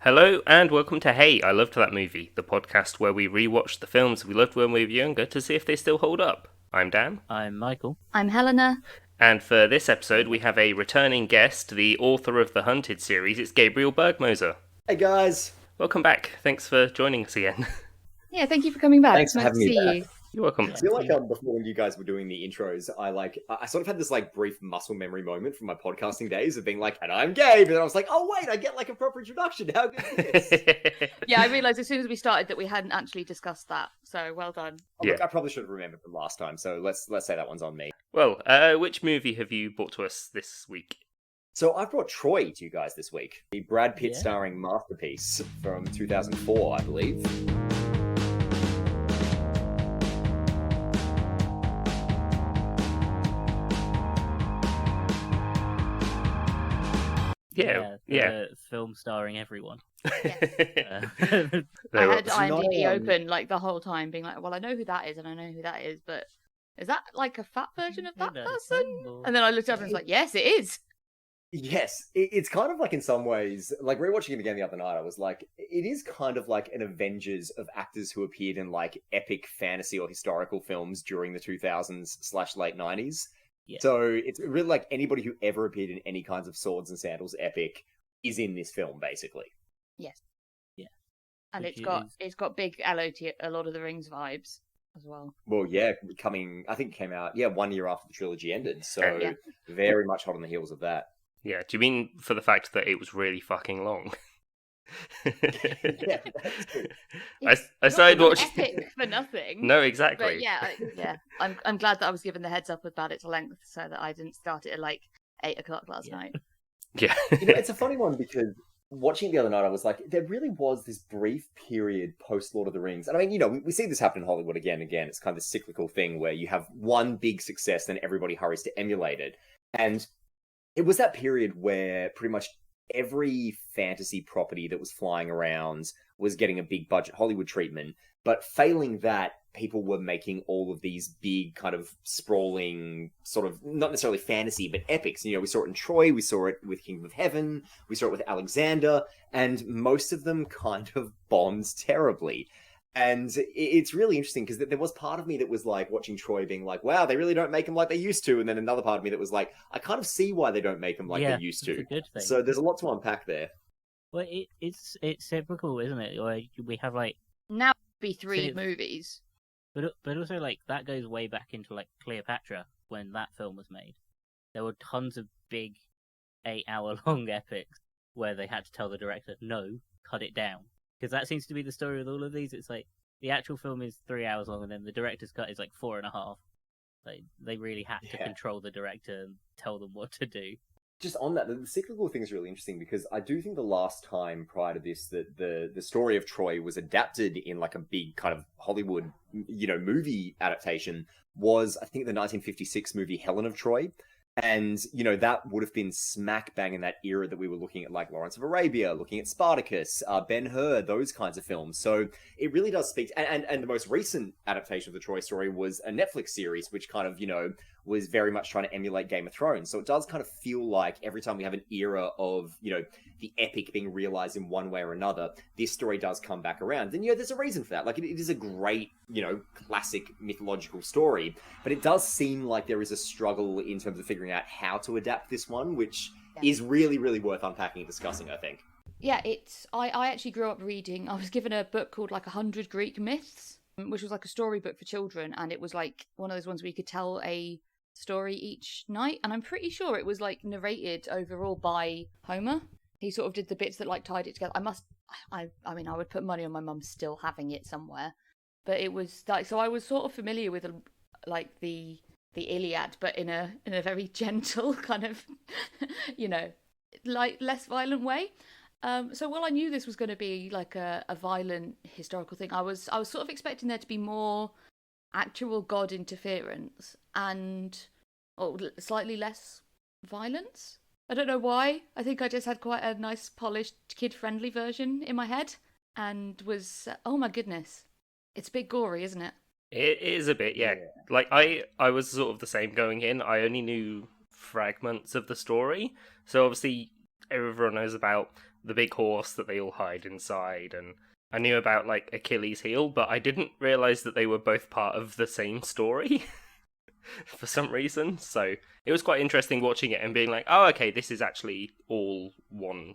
Hello and welcome to Hey, I Loved That Movie, the podcast where we rewatch the films we loved when we were younger to see if they still hold up. I'm Dan. I'm Michael. I'm Helena. And for this episode, we have a returning guest, the author of the Hunted series. It's Gabriel Bergmoser. Hey guys. Welcome back. Thanks for joining us again. Yeah, thank you for coming back. Thanks for nice having to me see back. you. You're welcome. I feel like before when you guys were doing the intros, I sort of had this brief muscle memory moment from my podcasting days of being like, and I'm Gabe, and then I was like, oh wait, I get a proper introduction. How good is this? Yeah, I realised as soon as we started that we hadn't actually discussed that. So well done. Oh, look, I probably should have remembered from last time, so let's say that one's on me. Well, which movie have you brought to us this week? So I brought Troy to you guys this week, the Brad Pitt starring masterpiece from 2004, I believe. Yeah. Film starring everyone. I had IMDb open the whole time, being like, well, I know who that is, and I know who that is, but is that like a fat version of that person? And then I looked up and was like, yes, it is. Yes, it's kind of in some ways, rewatching it again the other night, I was like, it is kind of like an Avengers of actors who appeared in epic fantasy or historical films during the 2000s/late 90s. Yeah. So it's really anybody who ever appeared in any kinds of swords and sandals epic is in this film, basically. Yes. Yeah. And it's got big a Lord of the Rings vibes as well. Well, yeah, I think it came out 1 year after the trilogy ended, so very much hot on the heels of that. Yeah, do you mean for the fact that it was really fucking long? Yeah, that's true. I started watching epic for nothing. No, exactly. But yeah. I'm glad that I was given the heads up about its length so that I didn't start it at 8 o'clock last night. Yeah. It's a funny one because watching it the other night, I was like, there really was this brief period post Lord of the Rings. And I mean, we see this happen in Hollywood again and again. It's kind of this cyclical thing where you have one big success, then everybody hurries to emulate it. And it was that period where pretty much every fantasy property that was flying around was getting a big budget Hollywood treatment. But failing that, people were making all of these big kind of sprawling sort of, not necessarily fantasy, but epics. We saw it in Troy, we saw it with Kingdom of Heaven, we saw it with Alexander, and most of them kind of bombed terribly. And it's really interesting because there was part of me that was watching Troy being like, wow, they really don't make them like they used to. And then another part of me that was like, I kind of see why they don't make them like they used to. It's a good thing. So there's a lot to unpack there. Well, it's typical, isn't it? We have now it'd be 3 movies. But also that goes way back into Cleopatra when that film was made. There were tons of big 8-hour long epics where they had to tell the director, no, cut it down. Because that seems to be the story with all of these. It's the actual film is 3 hours long, and then the director's cut is 4.5. They really had to control the director and tell them what to do. Just on that, the cyclical thing is really interesting because I do think the last time prior to this that the story of Troy was adapted in a big kind of Hollywood, movie adaptation was, I think, the 1956 movie Helen of Troy. And, that would have been smack bang in that era that we were looking at Lawrence of Arabia, looking at Spartacus, Ben-Hur, those kinds of films. So it really does speak and the most recent adaptation of the Troy story was a Netflix series, which kind of, was very much trying to emulate Game of Thrones. So it does kind of feel like every time we have an era of, the epic being realized in one way or another, this story does come back around. And, there's a reason for that. It is a great, classic mythological story, but it does seem like there is a struggle in terms of figuring out how to adapt this one, which is really, really worth unpacking and discussing, I think. Yeah, I actually grew up reading, I was given a book called 100 Greek Myths, which was a storybook for children, and it was one of those ones where you could tell a story each night, and I'm pretty sure it was narrated overall by Homer. He sort of did the bits that tied it together. I mean, I would put money on my mum still having it somewhere, but it was so I was sort of familiar with the Iliad, but in a very gentle kind of less violent way. So while I knew this was going to be a violent historical thing, I was sort of expecting there to be more actual god interference and slightly less violence. I don't know why. I think I just had quite a nice, polished, kid-friendly version in my head and was, oh my goodness. It's a bit gory, isn't it? It is a bit, yeah. I was sort of the same going in. I only knew fragments of the story. So obviously everyone knows about the big horse that they all hide inside, and I knew about like Achilles' heel, but I didn't realize that they were both part of the same story for some reason. So it was quite interesting watching it and being like, oh, okay, this is actually all one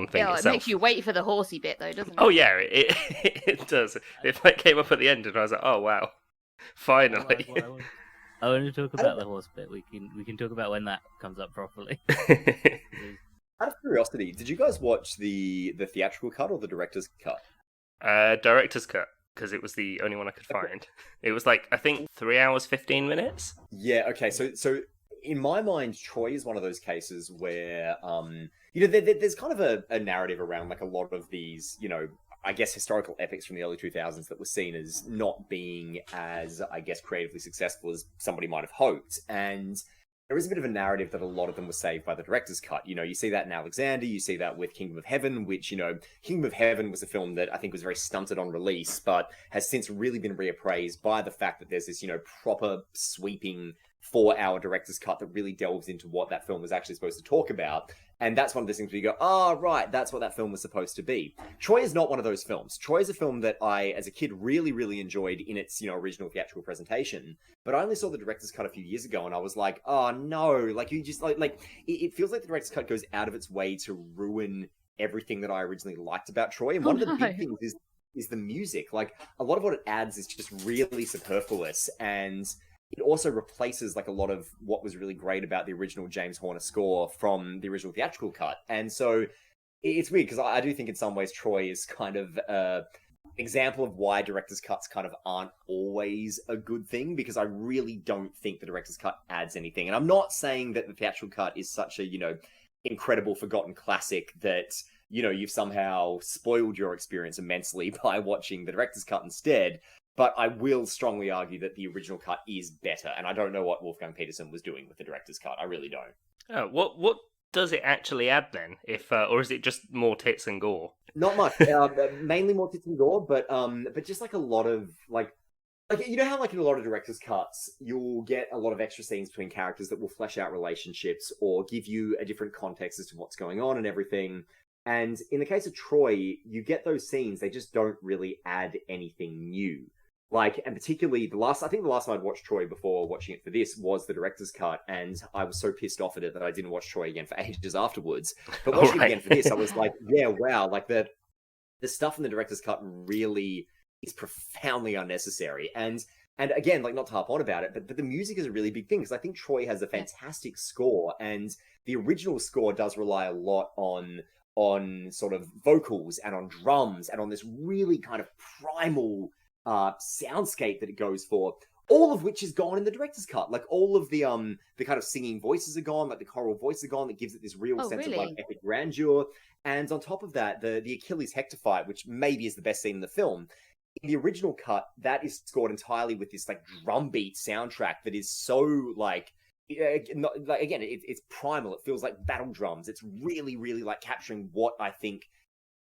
thing Yeah, it itself. makes you wait for the horsey bit though, doesn't it? Oh yeah, it does. It like came up at the end, and I was like, oh wow, finally. I want to talk about the horse bit. We can talk about when that comes up properly. Out of curiosity, did you guys watch the theatrical cut or the director's cut? Director's cut, because it was the only one I could find. It was like, I think 3 hours 15 minutes. Yeah. Okay. So in my mind, Troy is one of those cases where there's kind of a narrative around like a lot of these, I guess, historical epics from the early 2000s that were seen as not being as, I guess, creatively successful as somebody might have hoped. And there is a bit of a narrative that a lot of them were saved by the director's cut. You see that in Alexander, you see that with Kingdom of Heaven, which, Kingdom of Heaven was a film that I think was very stunted on release, but has since really been reappraised by the fact that there's this, proper sweeping 4-hour director's cut that really delves into what that film was actually supposed to talk about. And that's one of those things where you go, oh, right, that's what that film was supposed to be. Troy is not one of those films. Troy is a film that I, as a kid, really, really enjoyed in its, original theatrical presentation. But I only saw the director's cut a few years ago, and I was like, oh, no. Like, you just, it feels like the director's cut goes out of its way to ruin everything that I originally liked about Troy. And one of the big things is the music. Like, a lot of what it adds is just really superfluous, and it also replaces like a lot of what was really great about the original James Horner score from the original theatrical cut. And so it's weird because I do think in some ways Troy is kind of an example of why director's cuts kind of aren't always a good thing, because I really don't think the director's cut adds anything. And I'm not saying that the theatrical cut is such a, incredible forgotten classic that, you've somehow spoiled your experience immensely by watching the director's cut instead. But I will strongly argue that the original cut is better, and I don't know what Wolfgang Petersen was doing with the director's cut. I really don't. Oh, what does it actually add then? If or is it just more tits and gore? Not much. Mainly more tits and gore, but just like a lot of like how like in a lot of director's cuts you'll get a lot of extra scenes between characters that will flesh out relationships or give you a different context as to what's going on and everything. And in the case of Troy, you get those scenes; they just don't really add anything new. Like, and particularly I think the last time I'd watched Troy before watching it for this was the director's cut, and I was so pissed off at it that I didn't watch Troy again for ages afterwards. But watching it again for this, I was like, yeah, wow, like the stuff in the director's cut really is profoundly unnecessary. And again, like, not to harp on about it, but the music is a really big thing, because I think Troy has a fantastic score, and the original score does rely a lot on sort of vocals and on drums and on this really kind of primal soundscape that it goes for, all of which is gone in the director's cut. Like, all of the kind of singing voices are gone, like the choral voice are gone, that gives it this real sense of like epic grandeur. And on top of that, the Achilles Hector fight, which maybe is the best scene in the film, in the original cut, that is scored entirely with this like drum beat soundtrack that is so like again, it's primal. It feels like battle drums. It's really, really like capturing what I think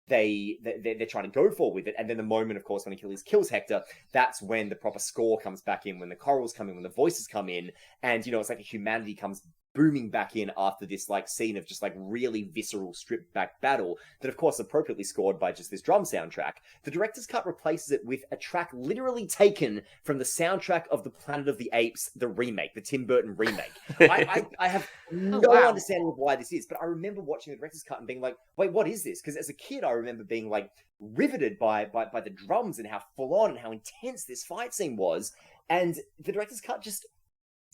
they're trying to go for with it. And then the moment, of course, when Achilles kills Hector, that's when the proper score comes back in, when the chorals come in, when the voices come in, and it's like the humanity comes booming back in after this like scene of just like really visceral stripped back battle that of course appropriately scored by just this drum soundtrack. The director's cut replaces it with a track literally taken from the soundtrack of the Planet of the Apes, the remake, the Tim Burton remake. I have no understanding of why this is, but I remember watching the director's cut and being like, wait, what is this? Because as a kid I remember being like riveted by the drums and how full on and how intense this fight scene was, and the director's cut just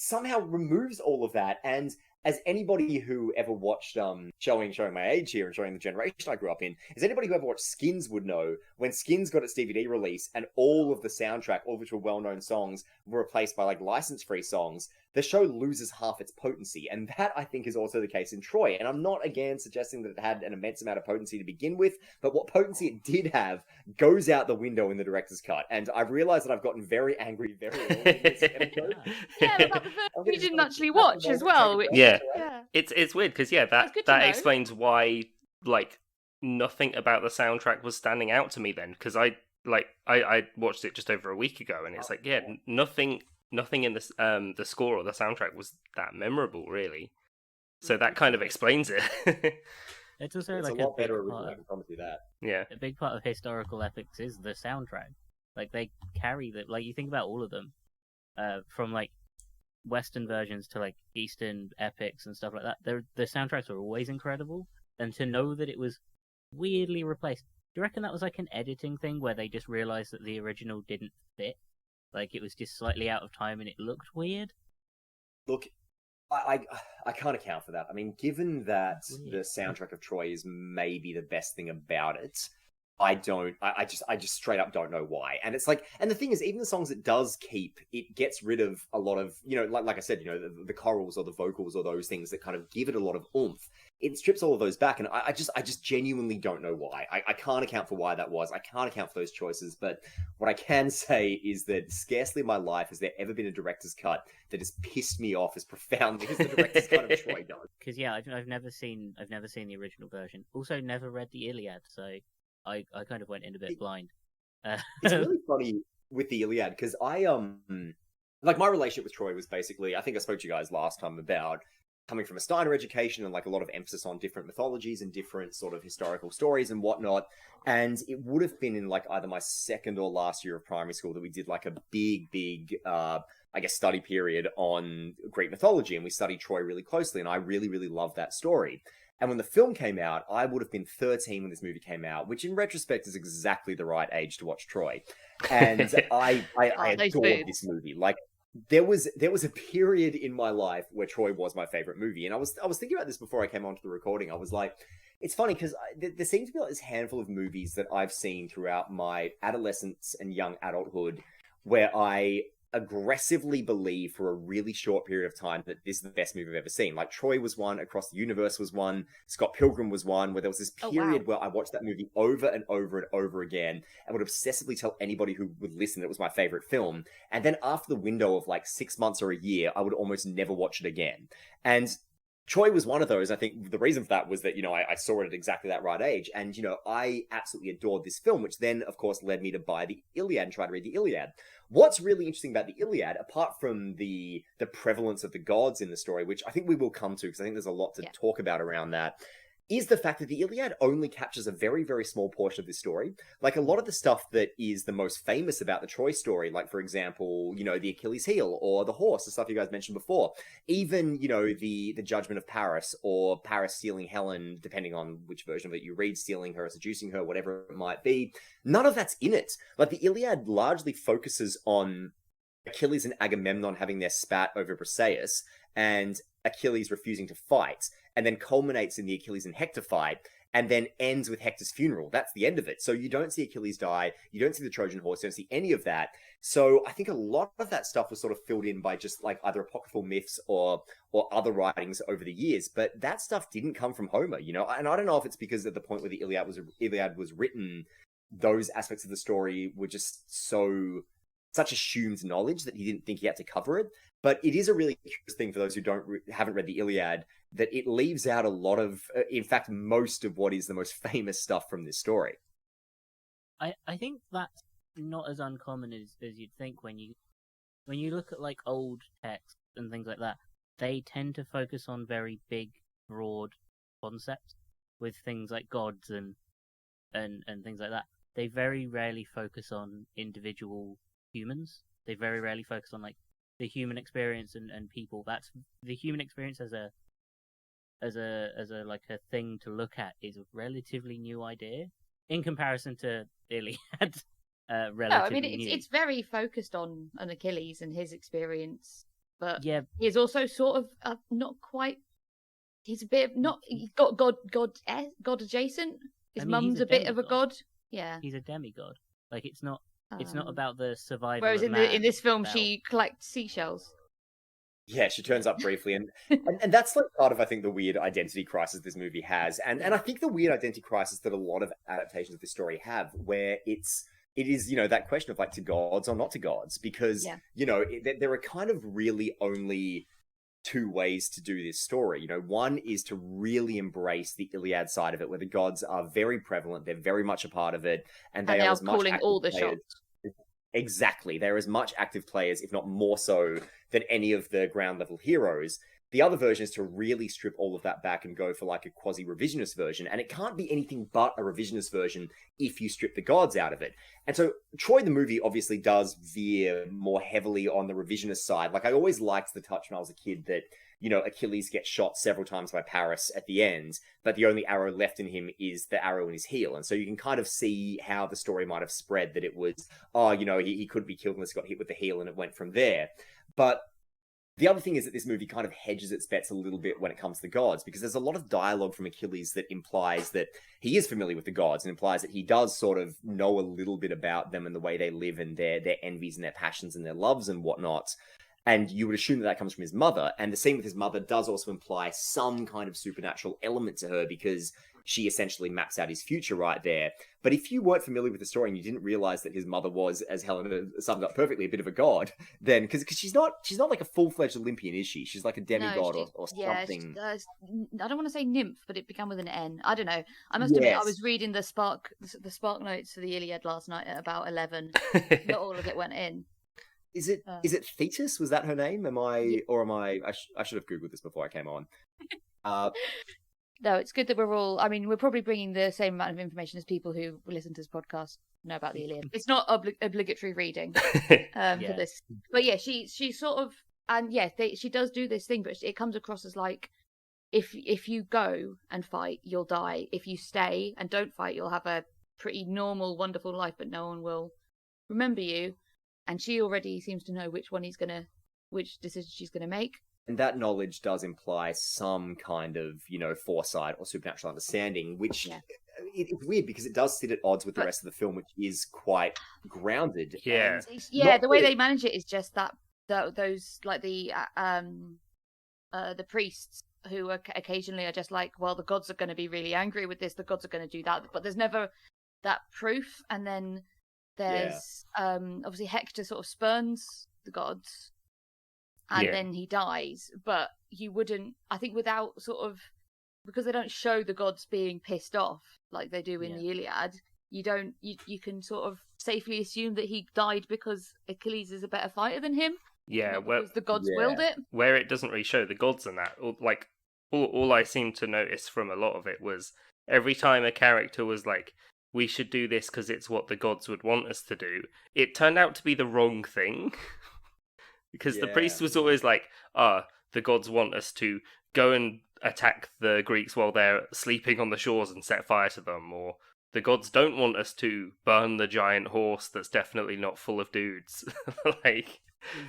somehow removes all of that. And as anybody who ever watched showing my age here and showing the generation I grew up in, as anybody who ever watched Skins would know, when Skins got its DVD release and all of the soundtrack, all of which were well-known songs, were replaced by like license-free songs, the show loses half its potency. And that, I think, is also the case in Troy. And I'm not, again, suggesting that it had an immense amount of potency to begin with, but what potency it did have goes out the window in the director's cut. And I've realized that I've gotten very angry very early in this episode. Yeah, about the version you didn't actually watch as well. Yeah. It's weird, because, that explains why, like, nothing about the soundtrack was standing out to me then, because I watched it just over a week ago, and it's like, nothing in the score or the soundtrack was that memorable, really. So that kind of explains it. It's also It's like a lot big better part original, I of, can promise you that. Yeah. a big part of historical epics is the soundtrack. Like they carry the like you think about all of them, from like Western versions to like Eastern epics and stuff like that. The soundtracks are always incredible, and to know that it was weirdly replaced. Do you reckon that was like an editing thing where they just realized that the original didn't fit? Like it was just slightly out of time and it looked weird? Look, I can't account for that. I mean, given that Weird. the soundtrack of Troy is maybe the best thing about it, I just straight up don't know why. And it's like, and the thing is, even the songs it does keep, it gets rid of a lot of, like I said, the chorals or the vocals or those things that kind of give it a lot of oomph. It strips all of those back, and I just genuinely don't know why. I can't account for why that was. I can't account for those choices, but what I can say is that scarcely in my life has there ever been a director's cut that has pissed me off as profoundly as the director's cut of Troy does. Because yeah, I've never seen the original version. Also, never read the Iliad, so I kind of went in a bit blind. It's really funny with the Iliad because like my relationship with Troy was basically, I think I spoke to you guys last time about coming from a Steiner education and like a lot of emphasis on different mythologies and different sort of historical stories and whatnot. And it would have been in like either my second or last year of primary school that we did like a big I guess study period on Greek mythology, and we studied Troy really closely, and I really loved that story. And when the film came out, I would have been 13 when this movie came out, which in retrospect is exactly the right age to watch Troy. And I adored this movie. Like there was a period in my life where Troy was my favorite movie, and I was thinking about this before I came onto the recording. I was like, it's funny because there seems to be like this handful of movies that I've seen throughout my adolescence and young adulthood where I aggressively believe for a really short period of time that this is the best movie I've ever seen. Like Troy was one, Across the Universe was one, Scott Pilgrim was one, where there was this period where I watched that movie over and over and over again and would obsessively tell anybody who would listen that it was my favorite film. And then after the window of like 6 months or a year, I would almost never watch it again. And Troy was one of those. I think the reason for that was that, I saw it at exactly that right age. And, I absolutely adored this film, which then, of course, led me to buy the Iliad and try to read the Iliad. What's really interesting about the Iliad, apart from the prevalence of the gods in the story, which I think we will come to, because I think there's a lot to talk about around that, is the fact that the Iliad only captures a very, very small portion of this story. Like a lot of the stuff that is the most famous about the Troy story, like, for example, the Achilles heel or the horse, the stuff you guys mentioned before, even, the judgment of Paris or Paris stealing Helen, depending on which version of it you read, stealing her, seducing her, whatever it might be, none of that's in it. Like the Iliad largely focuses on Achilles and Agamemnon having their spat over Briseis and Achilles refusing to fight, and then culminates in the Achilles and Hector fight, and then ends with Hector's funeral. That's the end of it. So you don't see Achilles die, you don't see the Trojan horse, you don't see any of that. So I think a lot of that stuff was sort of filled in by just like either apocryphal myths or other writings over the years, but that stuff didn't come from Homer, and I don't know if it's because at the point where the Iliad was written, those aspects of the story were just such assumed knowledge that he didn't think he had to cover it. But it is a really curious thing for those who haven't read the Iliad, that it leaves out a lot of, in fact, most of what is the most famous stuff from this story. I think that's not as uncommon as you'd think when you look at like old texts and things like that. They tend to focus on very big, broad concepts with things like gods and things like that. They very rarely focus on individual humans. They very rarely focus on like the human experience and people. That's the human experience as a like a thing to look at is a relatively new idea in comparison to Iliad. Relatively new. It's very focused on an Achilles and his experience, but yeah, he's also sort of not quite. He's a bit of not God adjacent. His mum's a bit of a god. Yeah, he's a demigod. Like it's not about the survival. Whereas in this film, she collects seashells. Yeah, she turns up briefly, and that's like part of, I think, the weird identity crisis this movie has, and I think the weird identity crisis that a lot of adaptations of this story have, where it is that question of like to gods or not to gods, because there are kind of really only two ways to do this story. One is to really embrace the Iliad side of it, where the gods are very prevalent, they're very much a part of it, and they are as much calling all the players. shots. Exactly, they're as much active players, if not more so, than any of the ground level heroes. The other version is to really strip all of that back and go for like a quasi-revisionist version. And it can't be anything but a revisionist version if you strip the gods out of it. And so Troy, the movie, obviously does veer more heavily on the revisionist side. Like, I always liked the touch when I was a kid that, you know, Achilles gets shot several times by Paris at the end, but the only arrow left in him is the arrow in his heel. And so you can kind of see how the story might have spread, that it was, oh, you know, he could be killed unless he got hit with the heel, and it went from there. But the other thing is that this movie kind of hedges its bets a little bit when it comes to the gods, because there's a lot of dialogue from Achilles that implies that he is familiar with the gods, and implies that he does sort of know a little bit about them and the way they live and their envies and their passions and their loves and whatnot. And you would assume that that comes from his mother. And the scene with his mother does also imply some kind of supernatural element to her, because she essentially maps out his future right there. But if you weren't familiar with the story and you didn't realize that his mother was, as Helen summed up perfectly, a bit of a god, then because she's not like a full-fledged Olympian, is she? She's like a demigod or something. I don't want to say nymph, but it began with an N. I don't know. I must admit, I was reading the Spark notes for the Iliad last night at about 11. Not all of it went in. Is it Thetis? Was that her name? I should have Googled this before I came on. No, it's good that we're probably bringing the same amount of information as people who listen to this podcast know about the Iliad. It's not obligatory reading for this. But yeah, she sort of, and yeah, she does do this thing, but it comes across as like, if you go and fight, you'll die. If you stay and don't fight, you'll have a pretty normal, wonderful life, but no one will remember you. And she already seems to know which decision she's gonna make. And that knowledge does imply some kind of, you know, foresight or supernatural understanding, which it's weird because it does sit at odds with the rest of the film, which is quite grounded. Yeah, the way they manage it is just that those like the priests who occasionally are just like, well, the gods are going to be really angry with this, the gods are going to do that, but there's never that proof. And then there's obviously Hector sort of spurns the gods. And then he dies, but you wouldn't, I think, without sort of, because they don't show the gods being pissed off like they do in the Iliad, you can sort of safely assume that he died because Achilles is a better fighter than him. Yeah, because the gods willed it. Where it doesn't really show the gods in that, like, all I seem to notice from a lot of it was every time a character was like, we should do this because it's what the gods would want us to do, it turned out to be the wrong thing. Because the priest was always like, the gods want us to go and attack the Greeks while they're sleeping on the shores and set fire to them, or the gods don't want us to burn the giant horse that's definitely not full of dudes. Like,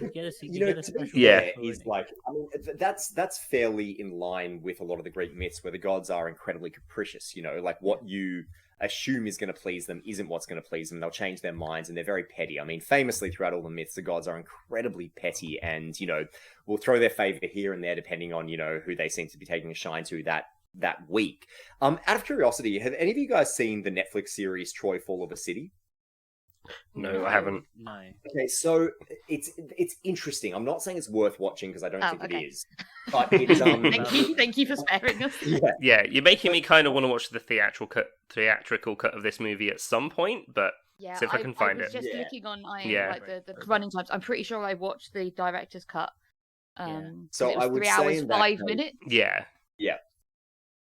is like, I mean, that's fairly in line with a lot of the Greek myths where the gods are incredibly capricious. You know, like what you assume is going to please them isn't what's going to please them. They'll change their minds, and they're very petty. I mean, famously throughout all the myths, the gods are incredibly petty, and, you know, will throw their favor here and there depending on, you know, who they seem to be taking a shine to that week. Out of curiosity, have any of you guys seen the Netflix series Troy Fall of a City? No, I haven't. No. Okay, so it's interesting. I'm not saying it's worth watching because I don't think it is. But it's thank you for sparing us. Yeah, you're making me kind of want to watch the theatrical cut of this movie at some point, but see if I can find it. Just looking on like the running times. I'm pretty sure I watched the director's cut. So it was I would 3 hours say 5 minutes. Yeah.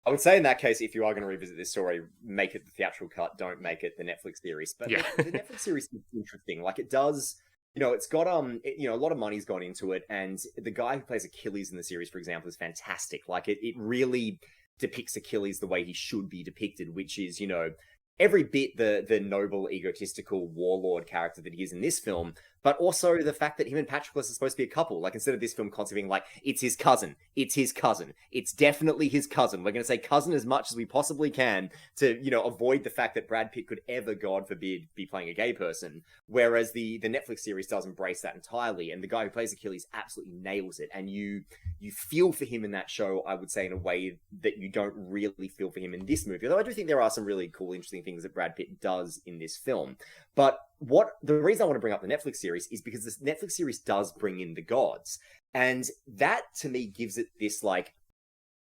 I would say in that case, if you are going to revisit this story, make it the theatrical cut. Don't make it the Netflix series. But the Netflix series is interesting. Like, it does, you know, it's got a lot of money's gone into it, and the guy who plays Achilles in the series, for example, is fantastic. Like, it really depicts Achilles the way he should be depicted, which is, you know, every bit the noble, egotistical warlord character that he is in this film, but also the fact that him and Patroclus are supposed to be a couple. Like, instead of this film constantly being like, it's his cousin, it's definitely his cousin. We're going to say cousin as much as we possibly can to, you know, avoid the fact that Brad Pitt could ever, God forbid, be playing a gay person. Whereas the Netflix series does embrace that entirely, and the guy who plays Achilles absolutely nails it. And you feel for him in that show, I would say, in a way that you don't really feel for him in this movie. Although I do think there are some really cool, interesting things that Brad Pitt does in this film. But the reason I want to bring up the Netflix series is because this Netflix series does bring in the gods. And that, to me, gives it this, like,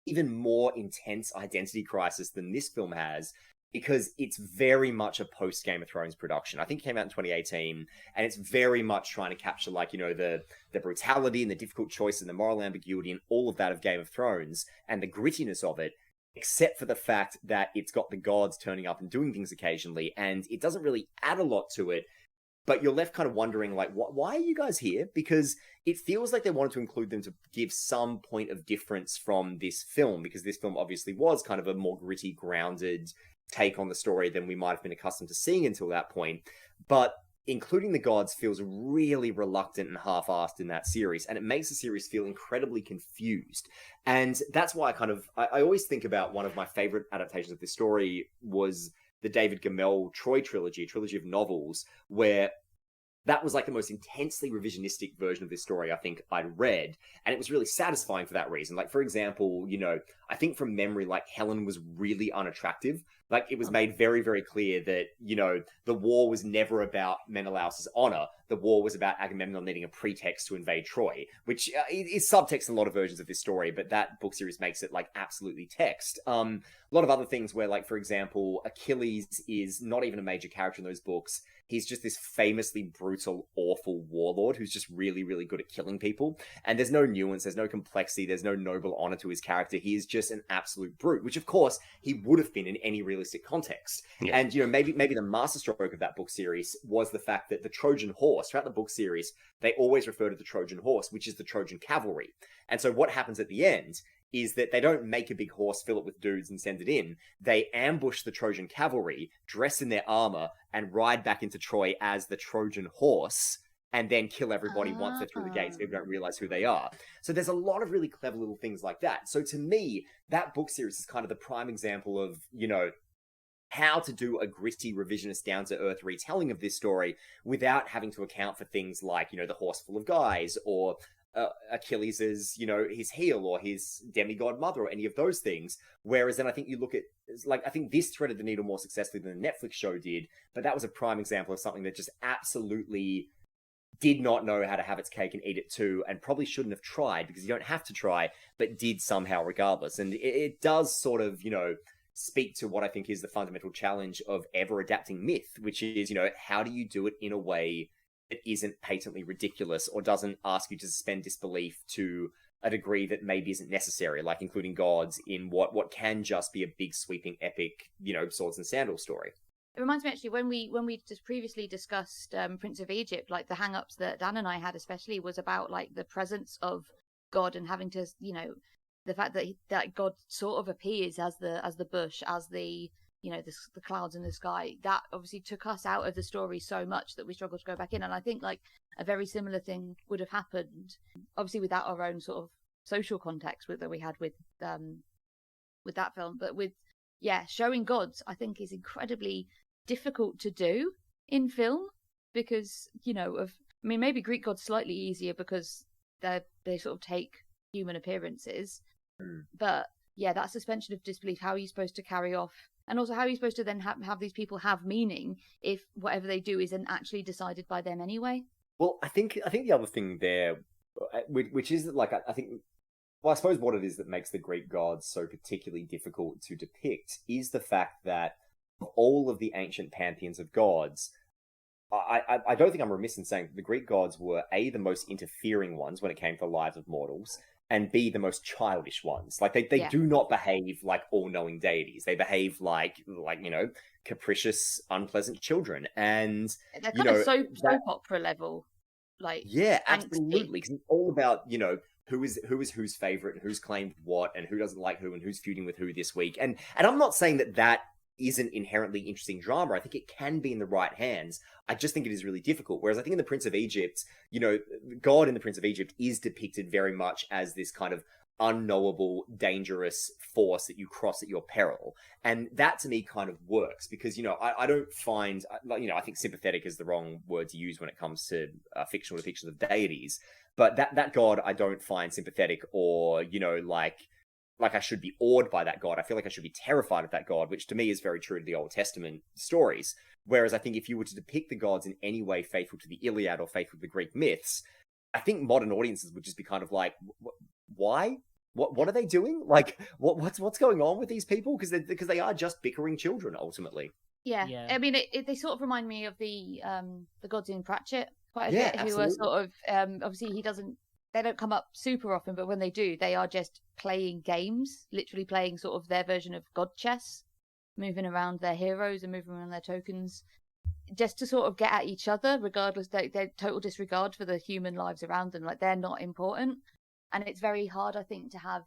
even more intense identity crisis than this film has, because it's very much a post Game of Thrones production. I think it came out in 2018, and it's very much trying to capture, like, you know, the brutality and the difficult choice and the moral ambiguity and all of that of Game of Thrones and the grittiness of it, except for the fact that it's got the gods turning up and doing things occasionally, and it doesn't really add a lot to it. But you're left kind of wondering, like, why are you guys here? Because it feels like they wanted to include them to give some point of difference from this film, because this film obviously was kind of a more gritty, grounded take on the story than we might have been accustomed to seeing until that point. But including the gods feels really reluctant and half-assed in that series, and it makes the series feel incredibly confused. And that's why I always think about one of my favorite adaptations of this story was the David Gemmell Troy trilogy, a trilogy of novels, where that was like the most intensely revisionistic version of this story I think I'd read. And it was really satisfying for that reason. Like, for example, you know, I think from memory, like, Helen was really unattractive. Like, it was made very, very clear that, you know, the war was never about Menelaus's honor. The war was about Agamemnon needing a pretext to invade Troy, which is subtext in a lot of versions of this story, but that book series makes it, like, absolutely text. A lot of other things where, like, for example, Achilles is not even a major character in those books. He's just this famously brutal, awful warlord who's just really, really good at killing people. And there's no nuance, there's no complexity, there's no noble honor to his character. He is just an absolute brute, which of course he would have been in any realistic context. Yeah. And, you know, maybe the masterstroke of that book series was the fact that the Trojan horse, throughout the book series, they always refer to the Trojan horse, which is the Trojan cavalry. And so what happens at the end is that they don't make a big horse, fill it with dudes, and send it in. They ambush the Trojan cavalry, dress in their armor, and ride back into Troy as the Trojan horse, and then kill everybody once they're through the gates. People don't realize who they are. So there's a lot of really clever little things like that. So to me, that book series is kind of the prime example of, you know, how to do a gritty, revisionist, down-to-earth retelling of this story without having to account for things like, you know, the horse full of guys, or Achilles' you know, his heel, or his demigod mother, or any of those things. Whereas then I think you look at, like, I think this threaded the needle more successfully than the Netflix show did, but that was a prime example of something that just absolutely did not know how to have its cake and eat it too, and probably shouldn't have tried, because you don't have to try, but did somehow regardless. And it does sort of, you know, speak to what I think is the fundamental challenge of ever adapting myth, which is, you know, how do you do it in a way that isn't patently ridiculous or doesn't ask you to suspend disbelief to a degree that maybe isn't necessary, like including gods in what can just be a big sweeping epic, you know, swords and sandals story. It reminds me actually when we just previously discussed Prince of Egypt, like the hang-ups that Dan and I had especially was about like the presence of God and having to, you know, the fact that God sort of appears as the bush, as the, you know, the clouds in the sky. That obviously took us out of the story so much that we struggled to go back in. And I think like a very similar thing would have happened, obviously without our own sort of social context that we had with that film, but with showing gods, I think is incredibly difficult to do in film because, you know, I mean maybe Greek gods slightly easier because they sort of take human appearances, but yeah, that suspension of disbelief. How are you supposed to carry off? And also, how are you supposed to then have these people have meaning if whatever they do isn't actually decided by them anyway? Well, I think the other thing there, which is like, I think, well, I suppose what it is that makes the Greek gods so particularly difficult to depict is the fact that of all of the ancient pantheons of gods, I don't think I'm remiss in saying that the Greek gods were A, the most interfering ones when it came to the lives of mortals, and B, the most childish ones. Like, they do not behave like all-knowing deities. They behave like, you know, capricious, unpleasant children. And, they're kind of soap opera level. Like, yeah, absolutely. Because it's all about, you know, who is whose favorite, and who's claimed what, and who doesn't like who, and who's feuding with who this week. And I'm not saying that isn't inherently interesting drama. I think it can be in the right hands. I just think it is really difficult. Whereas I think in The Prince of Egypt, you know, God in The Prince of Egypt is depicted very much as this kind of unknowable, dangerous force that you cross at your peril. And that to me kind of works because, you know, I don't find, you know, I think sympathetic is the wrong word to use when it comes to fictional depictions of deities. But that God I don't find sympathetic or, you know, like I should be awed by that God. I feel like I should be terrified of that God, which to me is very true to the Old Testament stories. Whereas I think if you were to depict the gods in any way faithful to the Iliad or faithful to the Greek myths, I think modern audiences would just be kind of like, why? what are they doing? Like, what's going on with these people? Because they are just bickering children ultimately. Yeah. Yeah. I mean, they sort of remind me of the gods in Pratchett quite a Yeah, bit, absolutely. who are sort of obviously they don't come up super often, but when they do, they are just playing games, literally playing sort of their version of god chess, moving around their heroes and moving around their tokens, just to sort of get at each other, regardless their total disregard for the human lives around them. Like, they're not important, and it's very hard, I think, to have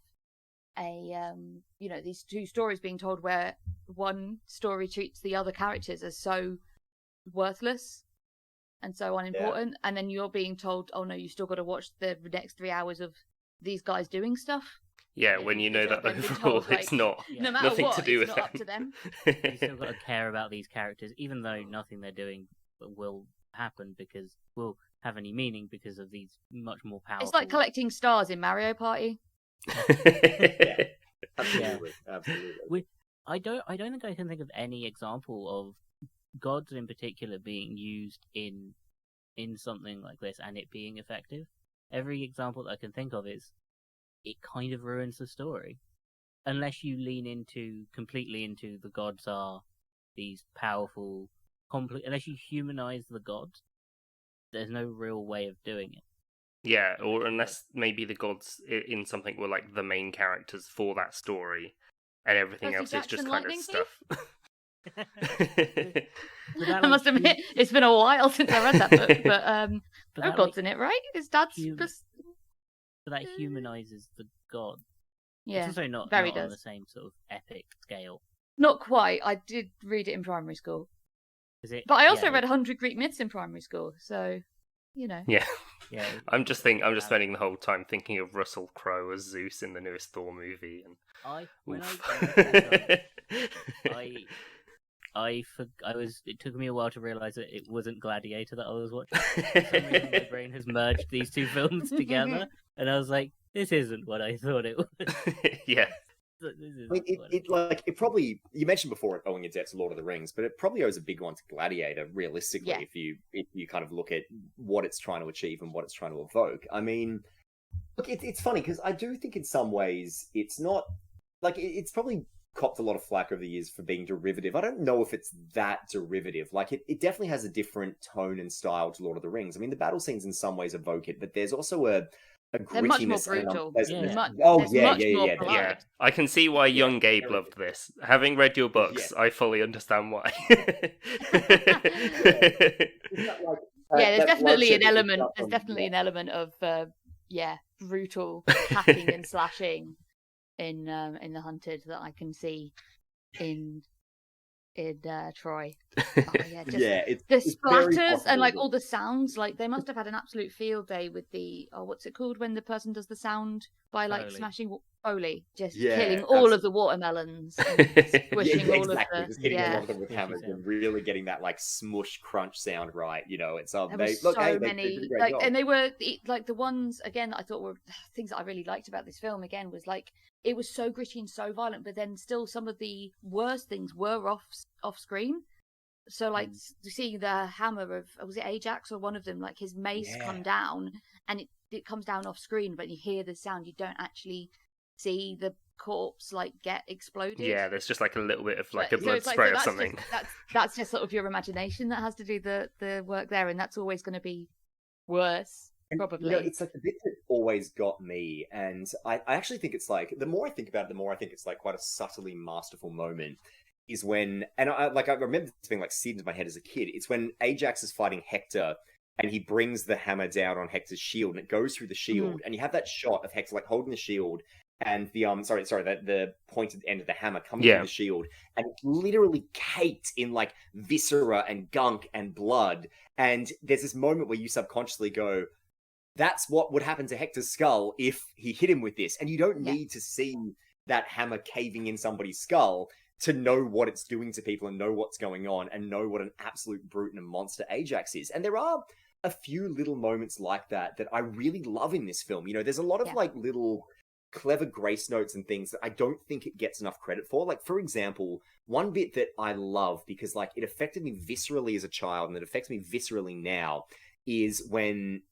a these two stories being told where one story treats the other characters as so worthless and so unimportant, and then you're being told, oh no, you still got to watch the next 3 hours of these guys doing stuff. Yeah, when you know that They've been overall told, like, it's not no matter nothing what, to do it's with not up to them. You still got to care about these characters, even though nothing they're doing will happen because will have any meaning because of these much more powerful. It's like collecting stars in Mario Party. Yeah, absolutely. I don't think I can think of any example of gods in particular being used in something like this and it being effective. Every example that I can think of is it kind of ruins the story. Unless you lean completely into the gods are these powerful, unless you humanize the gods, there's no real way of doing it. Yeah, or unless maybe the gods in something were like the main characters for that story, and everything Percy else is just Jackson kind of Lightning stuff. I must admit, it's been a while since I read that book, but there are gods in it, right? His dad's but that humanizes the god. Yeah, it's also not very on does. the same sort of epic scale. Not quite. I did read it in primary school. But I also read 100 Greek myths in primary school, so Yeah. Yeah. I'm just spending the whole time thinking of Russell Crowe as Zeus in the newest Thor movie, and it took me a while to realize that it wasn't Gladiator that I was watching. For some reason, my brain has merged these two films together, and I was like, this isn't what I thought it was. Yeah. I mean, it probably, you mentioned before it owing its debt to Lord of the Rings, but it probably owes a big one to Gladiator, realistically, if you kind of look at what it's trying to achieve and what it's trying to evoke. I mean, look, it's funny, because I do think in some ways it's not, like, it's probably copped a lot of flack over the years for being derivative. I don't know if it's that derivative. Like, it definitely has a different tone and style to Lord of the Rings. I mean, the battle scenes in some ways evoke it, but there's also a they're much more grittiness and brutal. Yeah. I can see why young Gabe loved this. Having read your books, I fully understand why. There's definitely an element. There's definitely an element of brutal hacking and slashing in The Hunted that I can see in Troy. It's the splatters and like all the sounds. Like, they must have had an absolute field day with the what's it called when the person does the sound by like Foley. Smashing Foley, just killing all of the watermelons, and squishing all of the just hitting all of them with hammers and really getting that like smush crunch sound right. It's there were many and they were like the ones again that I thought were things that I really liked about this film. Again, was like it was so gritty and so violent, but then still some of the worst things were off screen. So like seeing the hammer of, was it Ajax or one of them, like his mace come down, and it comes down off screen, but you hear the sound. You don't actually see the corpse like get exploded. Yeah, there's just like a little bit of like a blood spray or something. That's just sort of your imagination that has to do the work there, and that's always going to be worse. Probably. It's like the bit that always got me, and I actually think it's like, the more I think about it, the more I think it's like quite a subtly masterful moment, is when, and I remember this being like seared into my head as a kid, it's when Ajax is fighting Hector, and he brings the hammer down on Hector's shield, and it goes through the shield, and you have that shot of Hector like holding the shield, and the the pointed end of the hammer coming through the shield, and it's literally caked in like viscera and gunk and blood, and there's this moment where you subconsciously go, that's what would happen to Hector's skull if he hit him with this. And you don't need to see that hammer caving in somebody's skull to know what it's doing to people and know what's going on and know what an absolute brute and a monster Ajax is. And there are a few little moments like that I really love in this film. There's a lot of like little clever grace notes and things that I don't think it gets enough credit for. Like, for example, one bit that I love because like it affected me viscerally as a child and it affects me viscerally now is when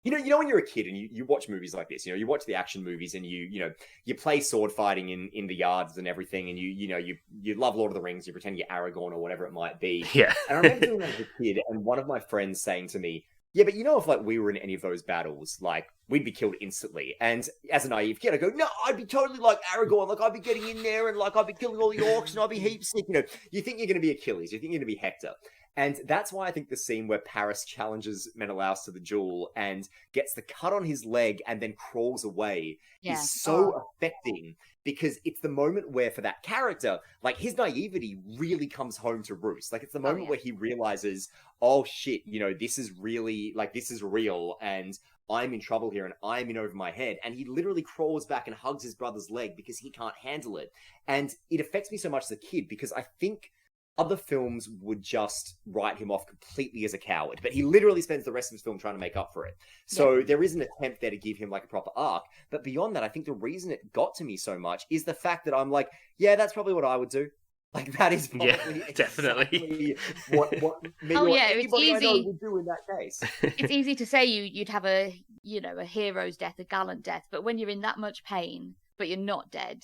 You know when you're a kid and you watch movies like this, you watch the action movies and you play sword fighting in the yards and everything, and you love Lord of the Rings, you pretend you're Aragorn or whatever it might be. Yeah. And I remember doing that as a kid, and one of my friends saying to me, "Yeah, but if like we were in any of those battles, like we'd be killed instantly." And as a naive kid, I go, "No, I'd be totally like Aragorn. Like I'd be getting in there and like I'd be killing all the orcs and I'd be heaps sick." You think you're going to be Achilles, you think you're going to be Hector. And that's why I think the scene where Paris challenges Menelaus to the duel and gets the cut on his leg and then crawls away is so affecting, because it's the moment where, for that character, like his naivety really comes home to roost. Like it's the moment where he realizes, oh shit, this is really, like, this is real, and I'm in trouble here and I'm in over my head. And he literally crawls back and hugs his brother's leg because he can't handle it. And it affects me so much as a kid, because I think other films would just write him off completely as a coward, but he literally spends the rest of his film trying to make up for it. So there is an attempt there to give him like a proper arc. But beyond that, I think the reason it got to me so much is the fact that I'm like, yeah, that's probably what I would do. Like that is probably definitely what it's anybody I know easy. would do in that case. It's easy to say you'd have a hero's death, a gallant death, but when you're in that much pain, but you're not dead,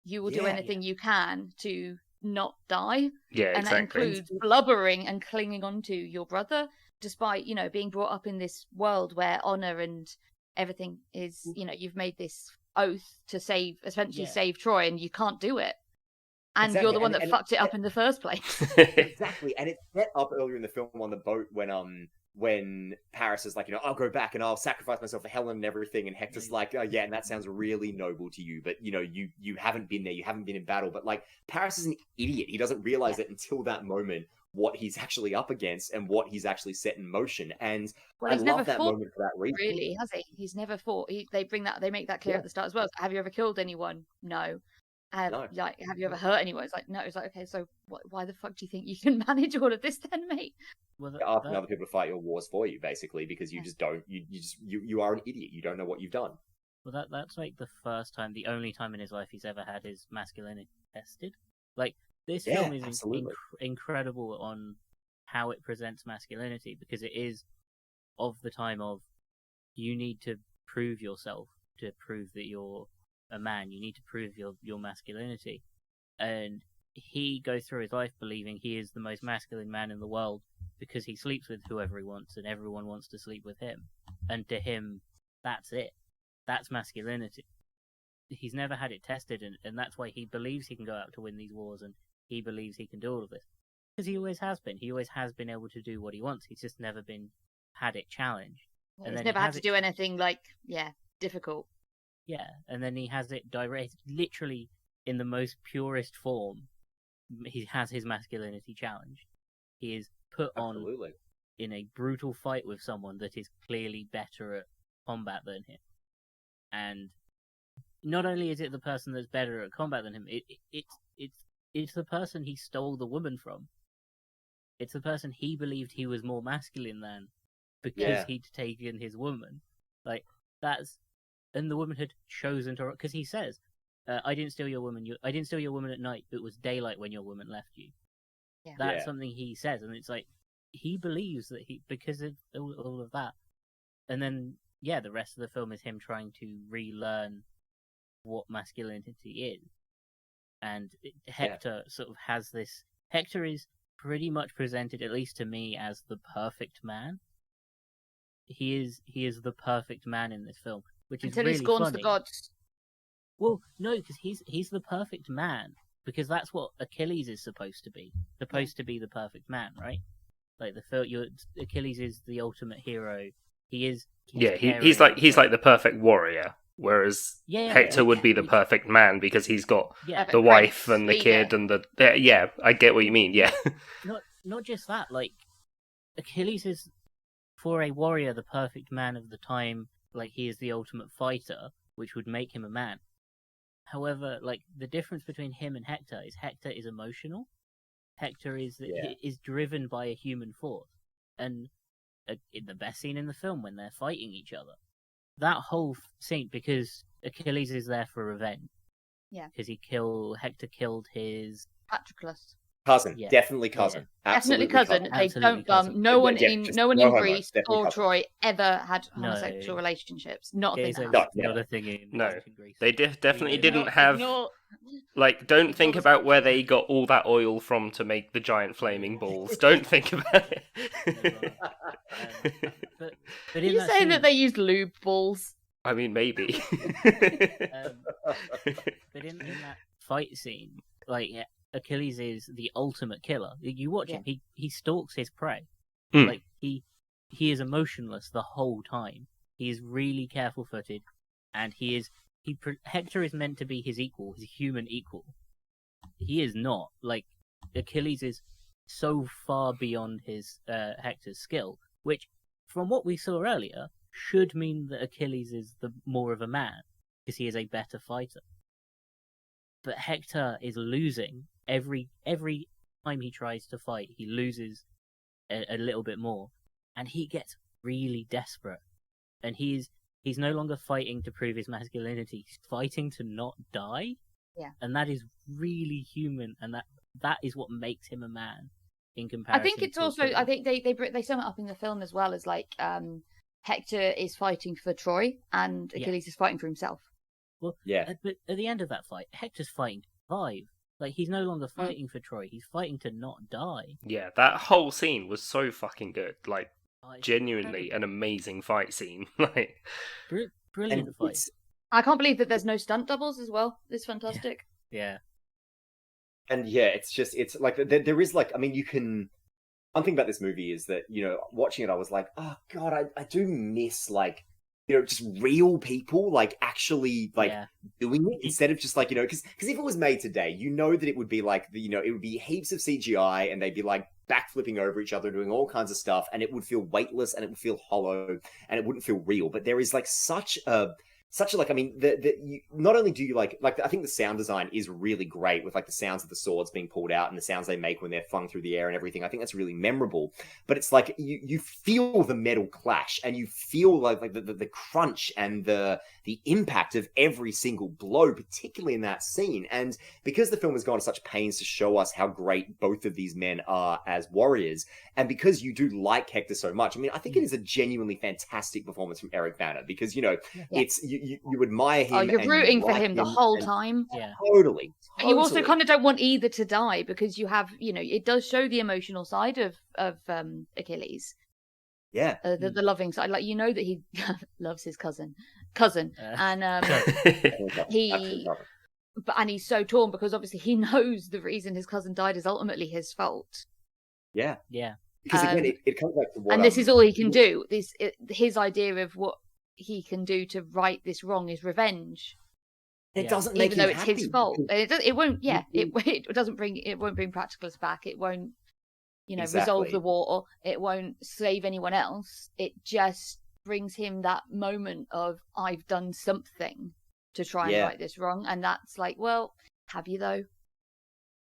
you will do anything you can to not die. Yeah, and exactly. that includes blubbering and clinging on to your brother, despite being brought up in this world where honor and everything is, you've made this oath to save Troy, and you can't do it, and you're the one that fucked it up in the first place. Exactly. And it's set up earlier in the film on the boat when Paris is like, I'll go back and I'll sacrifice myself for Helen and everything, and Hector's like, oh yeah, and that sounds really noble to you, but you haven't been there, you haven't been in battle. But like, Paris is an idiot. He doesn't realize it until that moment, what he's actually up against and what he's actually set in motion. And I love that moment for that reason. Really, has he? He's never fought. They make that clear at the start as well. So, have you ever killed anyone? No. No. Like, have you ever hurt anyone? It's like, no. It's like, okay, so why the fuck do you think you can manage all of this then, mate? Well, You're asking other people to fight your wars for you, basically, because you just don't. You are an idiot. You don't know what you've done. Well, that's like the only time in his life he's ever had his masculinity tested. Like, this film is incredible on how it presents masculinity, because it is of the time of, you need to prove yourself to prove that you're a man. You need to prove your masculinity, and he goes through his life believing he is the most masculine man in the world because he sleeps with whoever he wants and everyone wants to sleep with him, and to him that's it. That's masculinity. He's never had it tested, and that's why he believes he can go out to win these wars, and he believes he can do all of this, because he always has been. He always has been able to do what he wants. He's just never had it challenged. And he's never had to do anything difficult. Yeah, and then he has it direct, literally in the most purest form. He has his masculinity challenged. He is put on in a brutal fight with someone that is clearly better at combat than him. And not only is it the person that's better at combat than him, it's the person he stole the woman from. It's the person he believed he was more masculine than, because he'd taken his woman. Like, and the woman had chosen to, because he says, I didn't steal your woman. I didn't steal your woman at night. It was daylight when your woman left you. Yeah. That's something he says, and it's like, he believes that because of all of that. And then, the rest of the film is him trying to relearn what masculinity is. And Hector sort of has this. Hector is pretty much presented, at least to me, as the perfect man. He is the perfect man in this film, which is really funny. Until he scorns the gods. Well, no, because he's the perfect man, because that's what Achilles is supposed to be. Supposed to be the perfect man, right? Like Achilles is the ultimate hero. He's like the perfect warrior, whereas Hector would be the perfect man because he's got the wife and the kid and the I get what you mean. Yeah. Not just that. Like, Achilles is, for a warrior, the perfect man of the time. Like, he is the ultimate fighter, which would make him a man. However, like, the difference between him and Hector is emotional. Hector is driven by a human force, and in the best scene in the film, when they're fighting each other, that whole scene, because Achilles is there for revenge. Yeah, because Hector killed his Patroclus. Cousin, Yeah. definitely cousin. Definitely Absolutely cousin. They Absolutely don't. cousin. No one Just no one no in homo, Greece definitely or cousin. Troy ever had No. homosexual relationships. Not a thing Gays that are happened. No, not a thing in No. ancient Greece. They definitely Ignore- didn't have... Like, don't think the about where scriptures. they got all that oil from to make the giant flaming balls. Don't think about it. But Did in you that say scene, that they used lube balls? I mean, maybe. but in that fight scene, like Achilles is the ultimate killer. You watch him; he stalks his prey. Mm. Like he is emotionless the whole time. He is really careful-footed, and Hector is meant to be his equal, his human equal. He is not. Like Achilles is so far beyond his Hector's skill, which, from what we saw earlier, should mean that Achilles is the more of a man because he is a better fighter. But Hector is losing every time he tries to fight. He loses a little bit more, and he gets really desperate. And he's no longer fighting to prove his masculinity. He's fighting to not die. Yeah. And that is really human, and that is what makes him a man in comparison. I think it's also. Achilles. I think they sum it up in the film as well as like Hector is fighting for Troy and Achilles is fighting for himself. Well, yeah. But at the end of that fight, Hector's fighting to survive. Like, he's no longer fighting for Troy. He's fighting to not die. Yeah, that whole scene was so fucking good. Like, It's genuinely an amazing fight scene. Like, brilliant And fight. I can't believe that there's no stunt doubles as well. It's fantastic. Yeah. And yeah, it's like there is like, I mean, you can. One thing about this movie is that, you know, watching it, I was like, oh god, I do miss, like, you know, just real people, like, actually, like, doing it instead of just like, you know, because if it was made today, you know that it would be like, you know, it would be heaps of CGI and they'd be like backflipping over each other, doing all kinds of stuff, and it would feel weightless and it would feel hollow and it wouldn't feel real. But there is like such a like, I mean, not only do you like I think the sound design is really great with like the sounds of the swords being pulled out and the sounds they make when they're flung through the air and everything. I think that's really memorable. But it's like you feel the metal clash and you feel like the crunch and the impact of every single blow, particularly in that scene. And because the film has gone to such pains to show us how great both of these men are as warriors, and because you do like Hector so much, I mean, I think it is a genuinely fantastic performance from Eric Bana, because, you know, it's you admire him. Oh, you're rooting for him the whole time. Yeah, totally. And you also kind of don't want either to die because you have, you know, it does show the emotional side of Achilles. Yeah, the loving side, like, you know that he loves his cousin, and he's so torn because obviously he knows the reason his cousin died is ultimately his fault. yeah. Because again, it comes back to what. And this is all he can do. His idea of what he can do to right this wrong is revenge. It doesn't make even though him it's happy. his fault. It won't. Yeah, it won't bring practicalists back. It won't, you know, resolve the war. It won't save anyone else. It just brings him that moment of, I've done something to try and right this wrong, and that's like, well, have you though?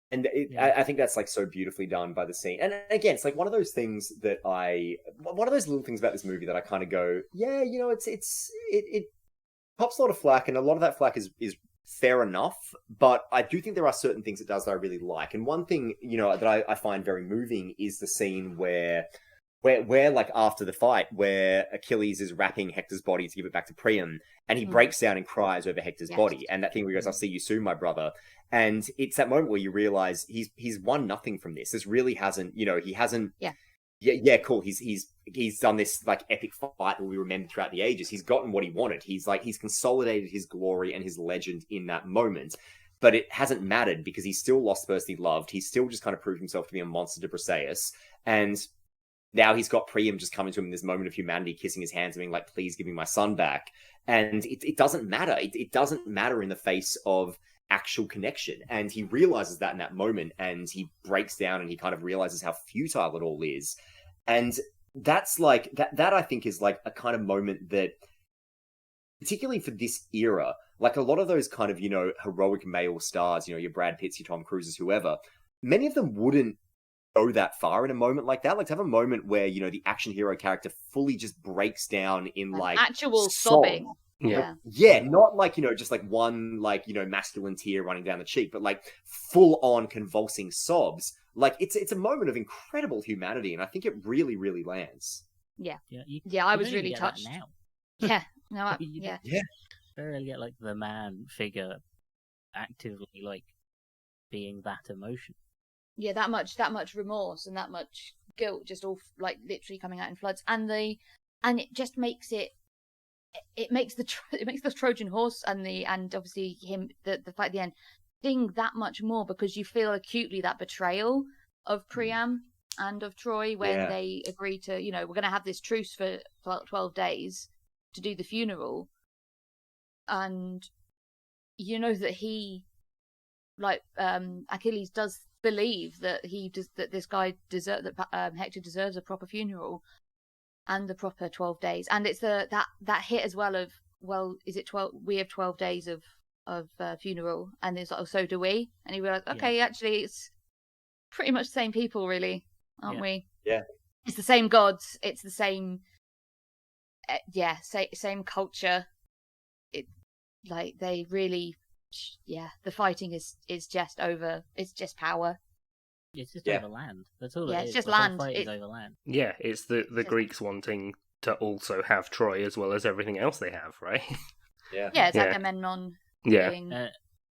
And I think that's like so beautifully done by the scene. And again, it's like one of those things that one of those little things about this movie that I kind of go, yeah, you know, it pops a lot of flack, and a lot of that flack is fair enough. But I do think there are certain things it does that I really like. And one thing, you know, that I find very moving is the scene where like after the fight, where Achilles is wrapping Hector's body to give it back to Priam, and he breaks down and cries over Hector's body, and that thing where he goes, "I'll see you soon, my brother." And it's that moment where you realize he's won nothing from this. This really hasn't, you know, he hasn't. Yeah, cool. He's done this like epic fight that we remember throughout the ages. He's gotten what he wanted. He's consolidated his glory and his legend in that moment. But it hasn't mattered because he's still lost the person he loved. He's still just kind of proved himself to be a monster to Briseis. And now he's got Priam just coming to him in this moment of humanity, kissing his hands and being like, please give me my son back. And it doesn't matter. It doesn't matter in the face of actual connection. And he realizes that in that moment, and he breaks down and he kind of realizes how futile it all is. And that's like, that I think is like a kind of moment that, particularly for this era, like a lot of those kind of, you know, heroic male stars, you know, your Brad Pitts, your Tom Cruises, whoever, many of them wouldn't go that far in a moment like that. Like to have a moment where, you know, the action hero character fully just breaks down in like actual sobbing. Yeah. Yeah. Not like, just like one, like, masculine tear running down the cheek, but like full on convulsing sobs. Like it's a moment of incredible humanity, and I think it really, really lands. Yeah, I you was don't even really get that touched. now. Yeah, no, You yeah, don't really get like the man figure actively like being that emotion. yeah. That much remorse and that much guilt, just all like literally coming out in floods, and it just makes it. It makes the Trojan horse and obviously him the fight at the end sting that much more, because you feel acutely that betrayal of Priam and of Troy when they agree to, we're going to have this truce for 12 days to do the funeral, and that he, like, Achilles does believe that this guy Hector deserves a proper funeral and the proper 12 days, and it's that hit as well of, well, is it 12? We have 12 days of funeral, and it's like, oh, so do we? And he realized, okay, actually, it's pretty much the same people, really, aren't we? Yeah, it's the same gods, it's the same, same culture. It, like, they really, the fighting is just over. It's just power. It's just over land. That's all. Yeah, it it's is. just The whole land. fight is over land. Yeah, it's the Greeks wanting to also have Troy as well as everything else they have, right? Yeah. Yeah, it's Agamemnon being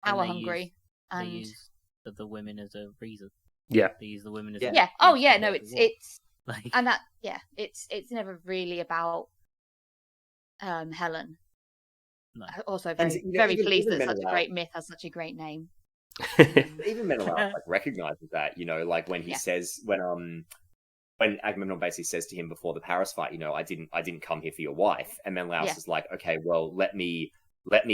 power hungry. They use the women as a reason. Yeah. They use the women as yeah. Oh yeah, no, it's like, and that it's never really about Helen. No. Also very pleased that such a great myth has such a great name. Even Menelaus like recognizes that, like when he says when Agamemnon basically says to him before the Paris fight, I didn't come here for your wife, and Menelaus is like, okay, well, let me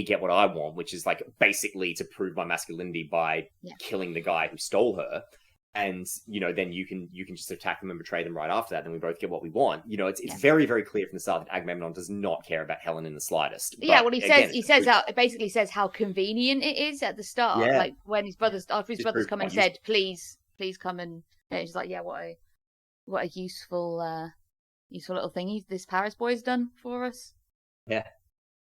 get what I want, which is like basically to prove my masculinity by killing the guy who stole her, and then you can just attack them and betray them right after that, then we both get what we want. It's very, very clear from the start that Agamemnon does not care about Helen in the slightest. Yeah, well, it basically says how convenient it is at the start, like when after his brothers come and said, please come, and he's like, yeah, what a useful little thing this Paris boy's done for us. Yeah.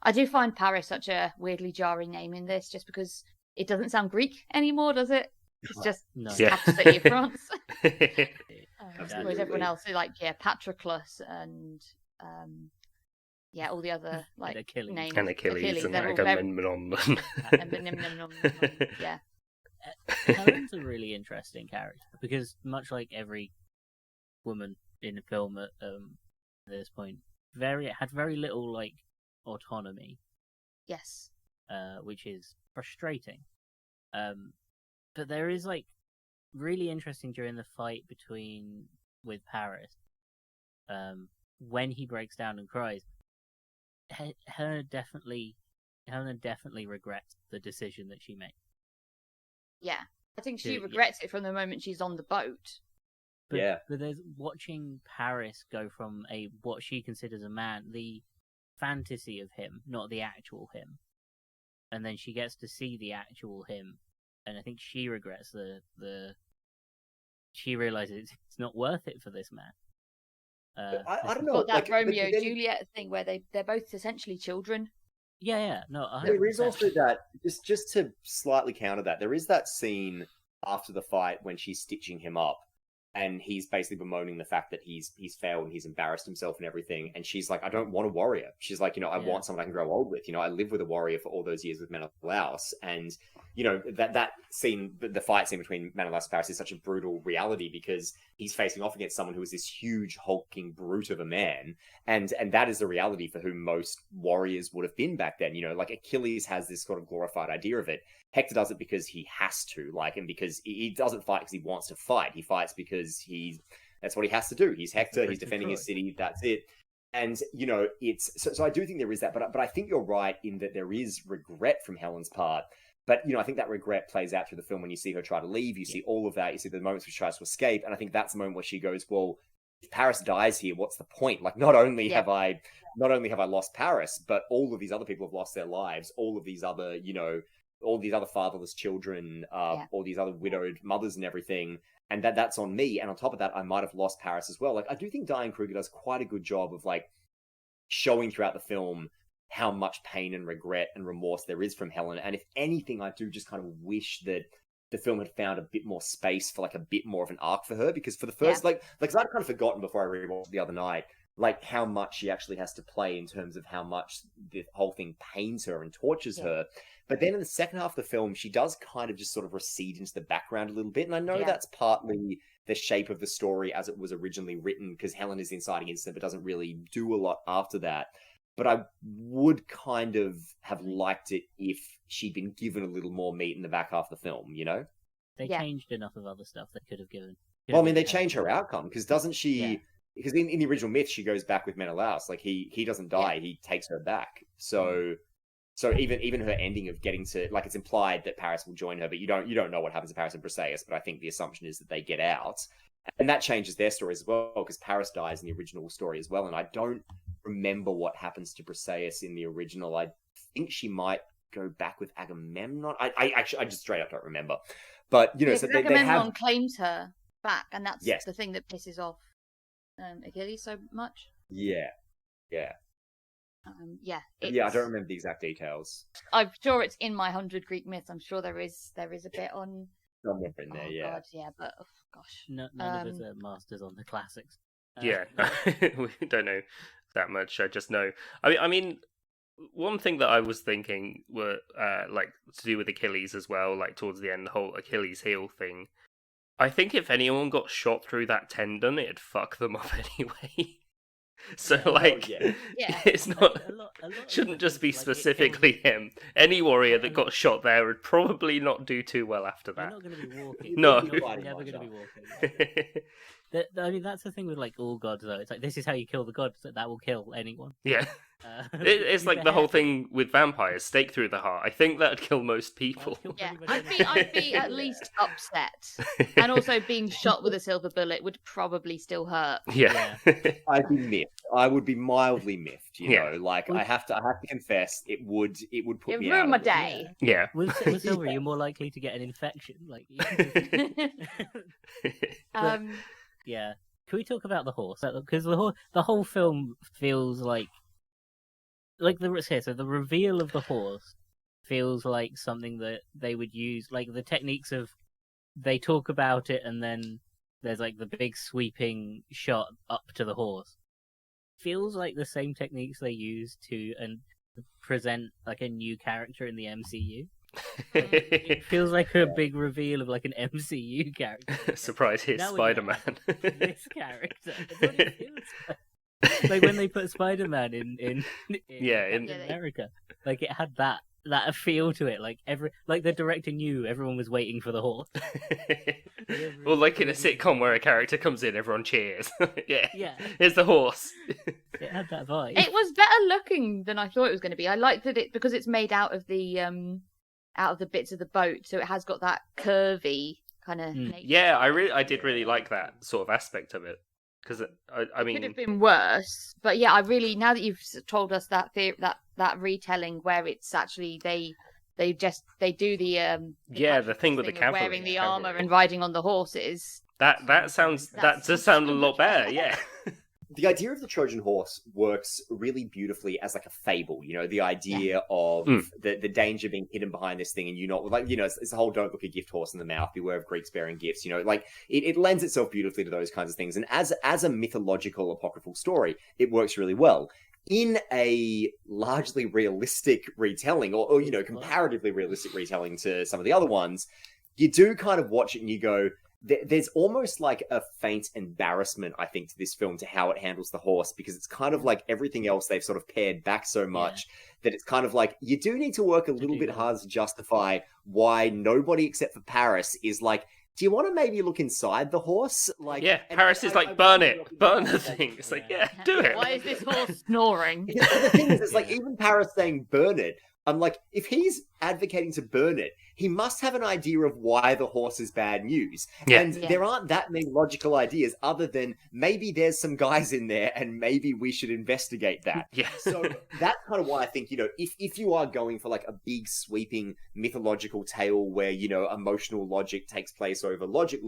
I do find Paris such a weirdly jarring name in this, just because it doesn't sound Greek anymore, does it? It's just capital city of France. Whereas everyone else is like, Patroclus and all the other like names. And Achilles and Agamemnon. Yeah. Helen's a really interesting character, because much like every woman in the film at this point, had very little like autonomy. Yes. Which is frustrating. But there is like really interesting during the fight with Paris. When he breaks down and cries, Helena definitely regrets the decision that she made. Yeah, I think she regrets it from the moment she's on the boat. But there's watching Paris go from what she considers a man, the fantasy of him, not the actual him, and then she gets to see the actual him, and I think she regrets she realizes it's not worth it for this man. I don't know. Got that Romeo Juliet thing where they're both essentially children. Yeah, no. 100%. There is also that, just to slightly counter that, there is that scene after the fight when she's stitching him up, and he's basically bemoaning the fact that he's failed and he's embarrassed himself and everything. And she's like, I don't want a warrior. She's like, I want someone I can grow old with. I lived with a warrior for all those years with Menelaus. And, that scene, the fight scene between Menelaus and Paris is such a brutal reality, because he's facing off against someone who is this huge, hulking brute of a man. And that is the reality for whom most warriors would have been back then. Like Achilles has this sort of glorified idea of it. Hector does it because he has to, and because he doesn't fight because he wants to fight. He fights because that's what he has to do. He's Hector. He's defending his city. That's it. And it's so I do think there is that, but I think you're right in that there is regret from Helen's part. But I think that regret plays out through the film when you see her try to leave. You see all of that. You see the moments where she tries to escape, and I think that's the moment where she goes, "Well, if Paris dies here, what's the point? Like, not only have I lost Paris, but all of these other people have lost their lives. All of these other, all these other fatherless children, all these other widowed mothers and everything, and that's on me. And on top of that, I might have lost Paris as well. Like, I do think Diane Kruger does quite a good job of like showing throughout the film how much pain and regret and remorse there is from Helen. And if anything, I do just kind of wish that the film had found a bit more space for like a bit more of an arc for her, because for the first, like, cause I'd kind of forgotten before I rewatched it the other night, like how much she actually has to play in terms of how much the whole thing pains her and tortures her. But then in the second half of the film, she does kind of just sort of recede into the background a little bit. And I know that's partly the shape of the story as it was originally written, because Helen is the inciting incident, but doesn't really do a lot after that. But I would kind of have liked it if she'd been given a little more meat in the back half of the film, you know? They changed enough of other stuff they could have given. Well, I mean, they change her outcome, because doesn't she... Yeah. Because in the original myth, she goes back with Menelaus. Like, he doesn't die, he takes her back. So even her ending of getting to... Like, it's implied that Paris will join her, but you don't know what happens to Paris and Briseis, but I think the assumption is that they get out. And that changes their stories as well, because Paris dies in the original story as well, and I don't remember what happens to Briseis in the original. I think she might go back with Agamemnon. I just straight up don't remember. But, you know, so Agamemnon claims her back, and that's the thing that pisses off Achilles so much. Yeah. I don't remember the exact details. I'm sure it's in my 100 Greek myths. I'm sure there is a bit on... Somewhere in there, God, but gosh. None of us are masters on the classics. We don't know that much. I just know. I mean, one thing that I was thinking were like to do with Achilles as well. Like towards the end, the whole Achilles heel thing. I think if anyone got shot through that tendon, it'd fuck them up anyway. So it's not. Shouldn't just be specifically him. Any warrior that got shot there would probably not do too well after that. You're not going to be walking. No, you're never going to be walking. I mean, that's the thing with like all gods, though. It's like this is how you kill the gods. That will kill anyone. Yeah, it's like the whole thing with vampires: stake through the heart. I think that'd kill most people. Yeah, I'd be at least upset, and also being shot with a silver bullet would probably still hurt. Yeah. I'd be miffed. I would be mildly miffed. You know, like I have to confess, it would put me out. It ruined my day. Yeah. With silver, you're more likely to get an infection. Like. Yeah. Can we talk about the horse? Because the whole film feels like the reveal of the horse feels like something that they would use, like the techniques of they talk about it and then there's like the big sweeping shot up to the horse. Feels like the same techniques they use to present like a new character in the MCU. It feels like a big reveal of like an MCU character. Surprise, here's Spider-Man. This character. That's what it feels like when they put Spider-Man in America. Like it had that feel to it. Like the director knew everyone was waiting for the horse. Well, like in a sitcom where a character comes in, everyone cheers. Yeah. Here's the horse. It had that vibe. It was better looking than I thought it was going to be. I liked that it because it's made out of the bits of the boat, so it has got that curvy kind of nature. Yeah, I did really like that sort of aspect of it, because I mean, it could have been worse, but yeah, I really, now that you've told us that retelling where it's actually they do the the thing with the cavalry wearing the armor and riding on the horses. That does sound a lot better. Yeah. The idea of the Trojan horse works really beautifully as like a fable, you know, the idea of the danger being hidden behind this thing, and you not like, you know, it's the whole don't look a gift horse in the mouth, beware of Greeks bearing gifts, you know, like it lends itself beautifully to those kinds of things. And as a mythological apocryphal story, it works really well. In a largely realistic retelling, or you know, comparatively realistic retelling to some of the other ones, you do kind of watch it and you go, there's almost like a faint embarrassment, I think, to this film, to how it handles the horse, because it's kind of like everything else they've sort of pared back so much that it's kind of like, you do need to work a little bit harder to justify why nobody except for Paris is like, do you want to maybe look inside the horse? Like, Paris is like, burn the thing. It's like, do it. Why is this horse snoring? The thing is, it's like, even Paris saying burn it, I'm like, if he's advocating to burn it, he must have an idea of why the horse is bad news. Yeah. And there aren't that many logical ideas other than maybe there's some guys in there and maybe we should investigate that. Yeah. So that's kind of why I think, you know, if you are going for like a big sweeping mythological tale where, you know, emotional logic takes place over logic,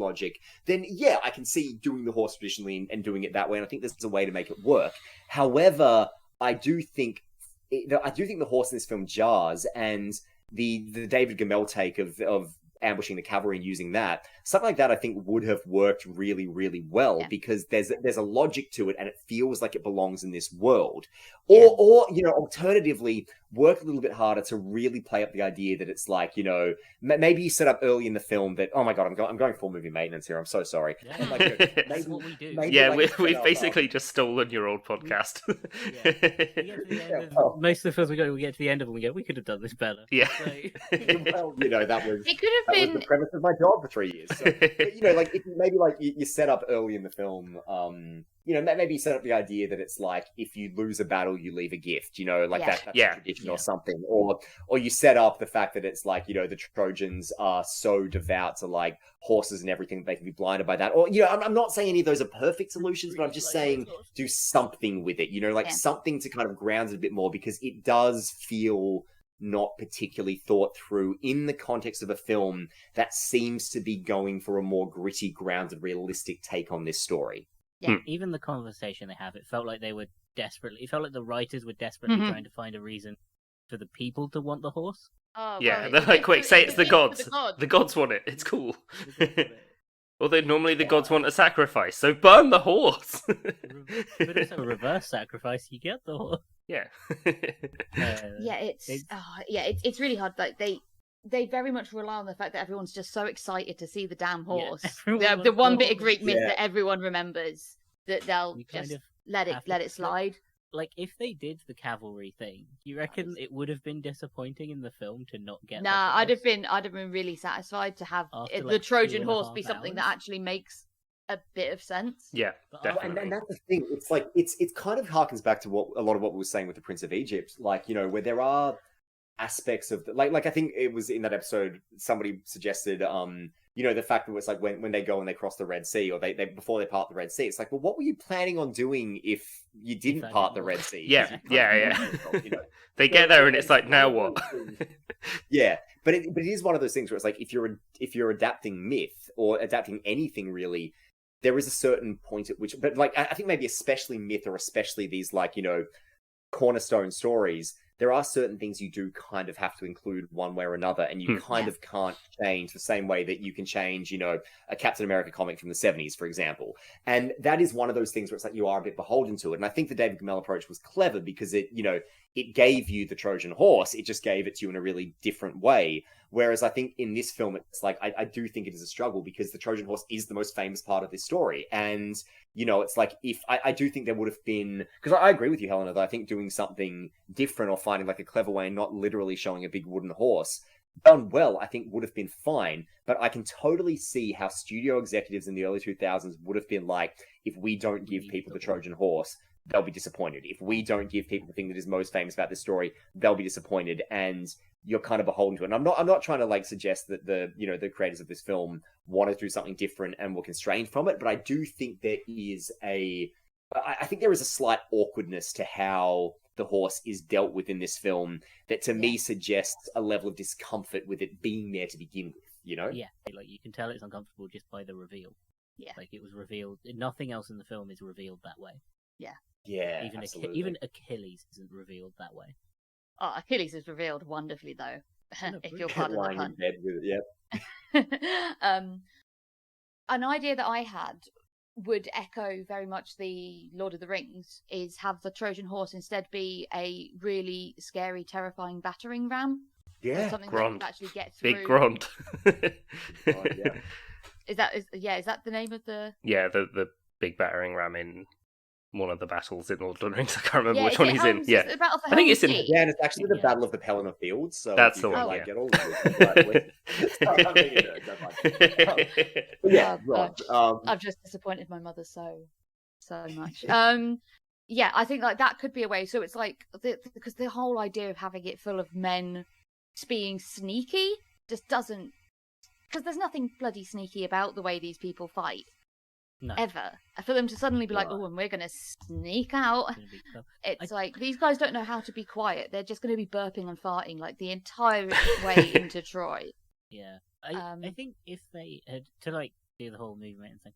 then yeah, I can see doing the horse traditionally and doing it that way. And I think there's a way to make it work. However, I do think I do think the horse in this film jars, and the David Gemmell take of ambushing the cavalry and using that, something like that I think would have worked really, really well, because there's a logic to it and it feels like it belongs in this world. Or alternatively, work a little bit harder to really play up the idea that it's like, maybe you set up early in the film that, oh my god, I'm going full movie maintenance here, I'm so sorry. Yeah. And maybe, That's what we do. We've basically just stolen your old podcast. Most of the films we get to the end of them, we go, we could have done this better. Yeah. So... well, that was It could have been the premise of my job for 3 years. So, but, if maybe you set up early in the film, maybe you set up the idea that it's like, if you lose a battle, you leave a gift, that's a tradition or something. Or you set up the fact that it's like, the Trojans are so devout to like horses and everything, they can be blinded by that. Or, I'm not saying any of those are perfect solutions, but I'm just saying do something with it, something to kind of ground it a bit more, because it does feel not particularly thought through in the context of a film that seems to be going for a more gritty, grounded, realistic take on this story. Yeah, even the conversation they have, it felt like they were it felt like the writers were desperately trying to find a reason for the people to want the horse. Oh, yeah, they're like, quick, say it's the gods. The gods want it. It's cool. Although normally the gods want a sacrifice, so burn the horse. But it's a reverse sacrifice. You get the horse. Yeah. It's really hard. Like they very much rely on the fact that everyone's just so excited to see the damn horse. The one bit of Greek myth that everyone remembers, that they'll just let it slide. Like, if they did the cavalry thing, you reckon it would have been disappointing in the film to not get? Nah, I'd have been really satisfied to have the Trojan horse be something that actually makes a bit of sense. Yeah, definitely. And that's the thing. It's like it's kind of harkens back to what a lot of what we were saying with the Prince of Egypt. Like, where there are aspects of like I think it was in that episode somebody suggested the fact that it's like when they go and they cross the Red Sea, or they before they part the Red Sea, it's like, well, what were you planning on doing if you didn't part the Red Sea? Yeah. They get there and it's like, now what? Yeah, but it is one of those things where it's like, if you're adapting myth or adapting anything really, there is a certain point at which, but like I think maybe especially myth, or especially these like cornerstone stories, there are certain things you do kind of have to include one way or another, and you kind of can't change the same way that you can change, a Captain America comic from the 70s, for example. And that is one of those things where it's like you are a bit beholden to it. And I think the David Gemmell approach was clever, because it gave you the Trojan horse, it just gave it to you in a really different way. Whereas I think in this film, it's like, I do think it is a struggle, because the Trojan horse is the most famous part of this story. And, it's like, if I do think there would have been, because I agree with you, Helena, that I think doing something different or finding like a clever way and not literally showing a big wooden horse done well, I think would have been fine. But I can totally see how studio executives in the early 2000s would have been like, if we don't give people the Trojan horse, they'll be disappointed. If we don't give people the thing that is most famous about this story, they'll be disappointed. And you're kind of beholden to it. And I'm not trying to like suggest that the creators of this film wanted to do something different and were constrained from it, but I do think there is a slight awkwardness to how the horse is dealt with in this film that to me suggests a level of discomfort with it being there to begin with, Yeah, like you can tell it's uncomfortable just by the reveal. Yeah. Like, it was revealed. Nothing else in the film is revealed that way. Yeah. Yeah, even Achilles isn't revealed that way. Oh, Achilles is revealed wonderfully, though. If you're part of the pun. An idea that I had would echo very much the Lord of the Rings, is have the Trojan horse instead be a really scary, terrifying battering ram. Yeah, something Grond. that actually get through. Big Grond. Is that the name of the? Yeah, the big battering ram in one of the battles in Lord of the Rings. I can't remember which one he's in. Yeah, I think it's in. Yeah, and it's actually the Battle of the Pelennor Fields. So that's the one. Get all I've just disappointed my mother so much. Yeah, I think like that could be a way. So it's like because the whole idea of having it full of men being sneaky just doesn't, because there's nothing bloody sneaky about the way these people fight. No. Ever. For them to suddenly be like, oh, and we're going to sneak out. It's like, these guys don't know how to be quiet. They're just going to be burping and farting like the entire way into Troy. Yeah. I think if they had, to like do the whole movement and thing,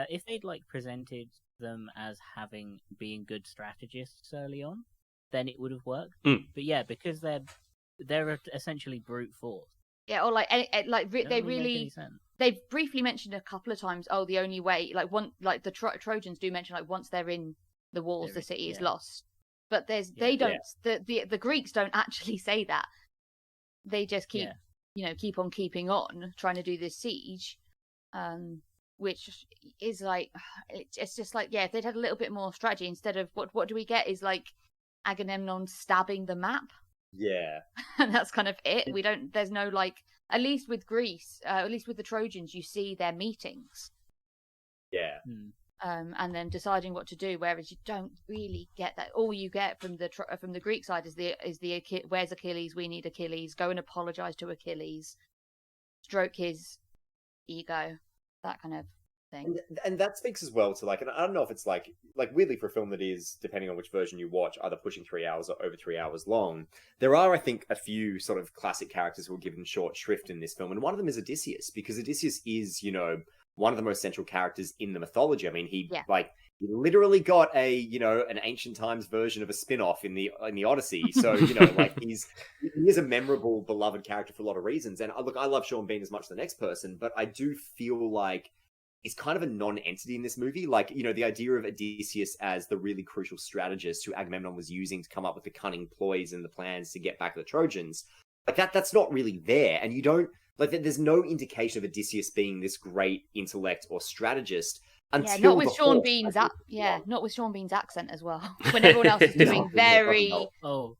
if they'd like presented them as being good strategists early on, then it would have worked. Mm. But yeah, because they're essentially brute force. Yeah, or like They they don't really make any really sense. they've briefly mentioned a couple of times. Oh, the only way, the Trojans do mention like once they're in the walls, the city is lost. But they don't. The Greeks don't actually say that. They just keep keep on keeping on, trying to do this siege, which is like it's just like if they'd had a little bit more strategy instead of what do we get is like Agamemnon stabbing the map. Yeah. And that's kind of it. We don't. There's no like. At least with Greece, at least with the Trojans, you see their meetings. Yeah. And then deciding what to do. Whereas you don't really get that. All you get from the Greek side is the where's Achilles? We need Achilles. Go and apologize to Achilles. Stroke his ego. That kind of thing. And that speaks as well to like, and I don't know if it's like weirdly for a film that is, depending on which version you watch, either pushing 3 hours or over 3 hours long, there are, I think, a few sort of classic characters who are given short shrift in this film, and one of them is Odysseus, because Odysseus is, one of the most central characters in the mythology. I mean, he literally got an ancient times version of a spin-off in the Odyssey. So, he is a memorable, beloved character for a lot of reasons. And look, I love Sean Bean as much as the next person, but I do feel like is kind of a non-entity in this movie. Like, the idea of Odysseus as the really crucial strategist who Agamemnon was using to come up with the cunning ploys and the plans to get back at the Trojans, like that's not really there. And you don't, like, there's no indication of Odysseus being this great intellect or strategist until not with Sean Bean's not with Sean Bean's accent as well. When everyone else is doing very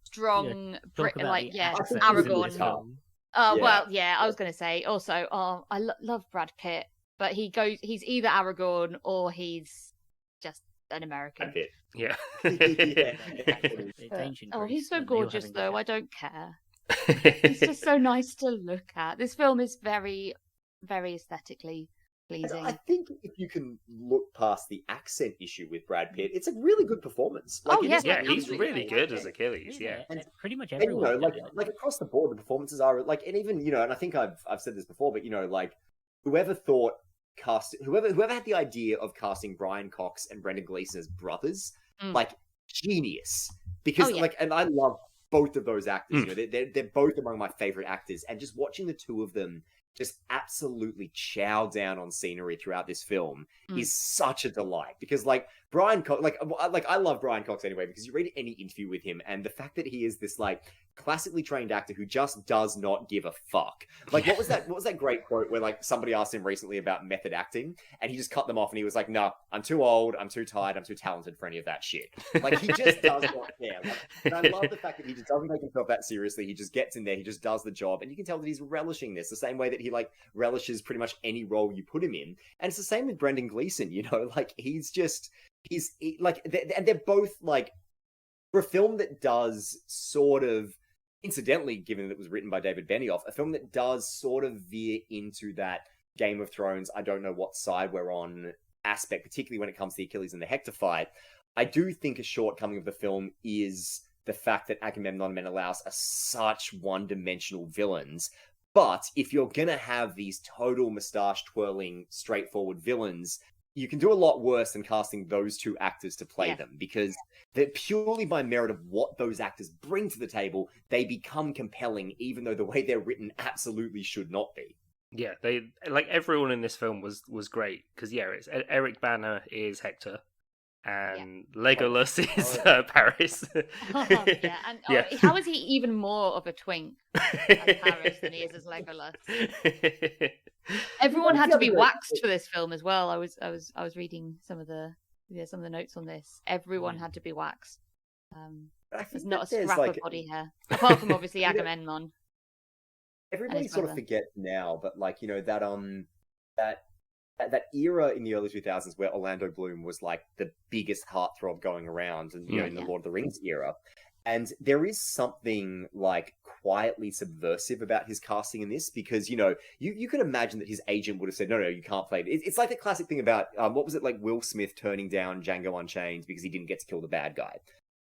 strong, Aragorn. I was going to say also, I love Brad Pitt. But he's either Aragorn or he's just an American. Yeah. He's so gorgeous though. I don't care. He's just so nice to look at. This film is very, very aesthetically pleasing. I think if you can look past the accent issue with Brad Pitt, it's a really good performance. He's really good as Achilles. Yeah, and pretty much everyone. Like across the board, the performances are like, and even and I think I've said this before, but like whoever had the idea of casting Brian Cox and Brendan Gleeson as brothers, like genius. Because and I love both of those actors. They're both among my favorite actors, and just watching the two of them just absolutely chow down on scenery throughout this film is such a delight. Because like Brian Cox, I love Brian Cox anyway, because you read any interview with him, and the fact that he is this like classically trained actor who just does not give a fuck. Like, what was that great quote where like somebody asked him recently about method acting, and he just cut them off, and he was like, "No, I'm too old, I'm too tired, I'm too talented for any of that shit." Like, he just does not care. And I love the fact that he just doesn't take himself that seriously. He just gets in there, he just does the job, and you can tell that he's relishing this the same way that he like relishes pretty much any role you put him in. And it's the same with Brendan Gleeson. Like they're both like, for a film that does sort of, incidentally, given that it was written by David Benioff, a film that does sort of veer into that Game of Thrones, I don't know what side we're on aspect, particularly when it comes to the Achilles and the Hector fight, I do think a shortcoming of the film is the fact that Agamemnon and Menelaus are such one-dimensional villains. But if you're gonna have these total mustache-twirling, straightforward villains, you can do a lot worse than casting those two actors to play them, because they're purely by merit of what those actors bring to the table, they become compelling, even though the way they're written absolutely should not be. Yeah, they like everyone in this film was great, because it's Eric Bana is Hector, and Legolas is Paris. How is he even more of a twink as Paris than he is as Legolas? Everyone had to be waxed for this film as well. I was reading some of the notes on this. Everyone had to be waxed. There's not a scrap of body hair, apart from obviously Agamemnon. Everybody sort of forgets now, but like that era in the early 2000s where Orlando Bloom was like the biggest heartthrob going around, and in the Lord of the Rings era. And there is something like quietly subversive about his casting in this, because you could imagine that his agent would have said, no, you can't play it. It's like the classic thing about what was it, like Will Smith turning down Django Unchained because he didn't get to kill the bad guy.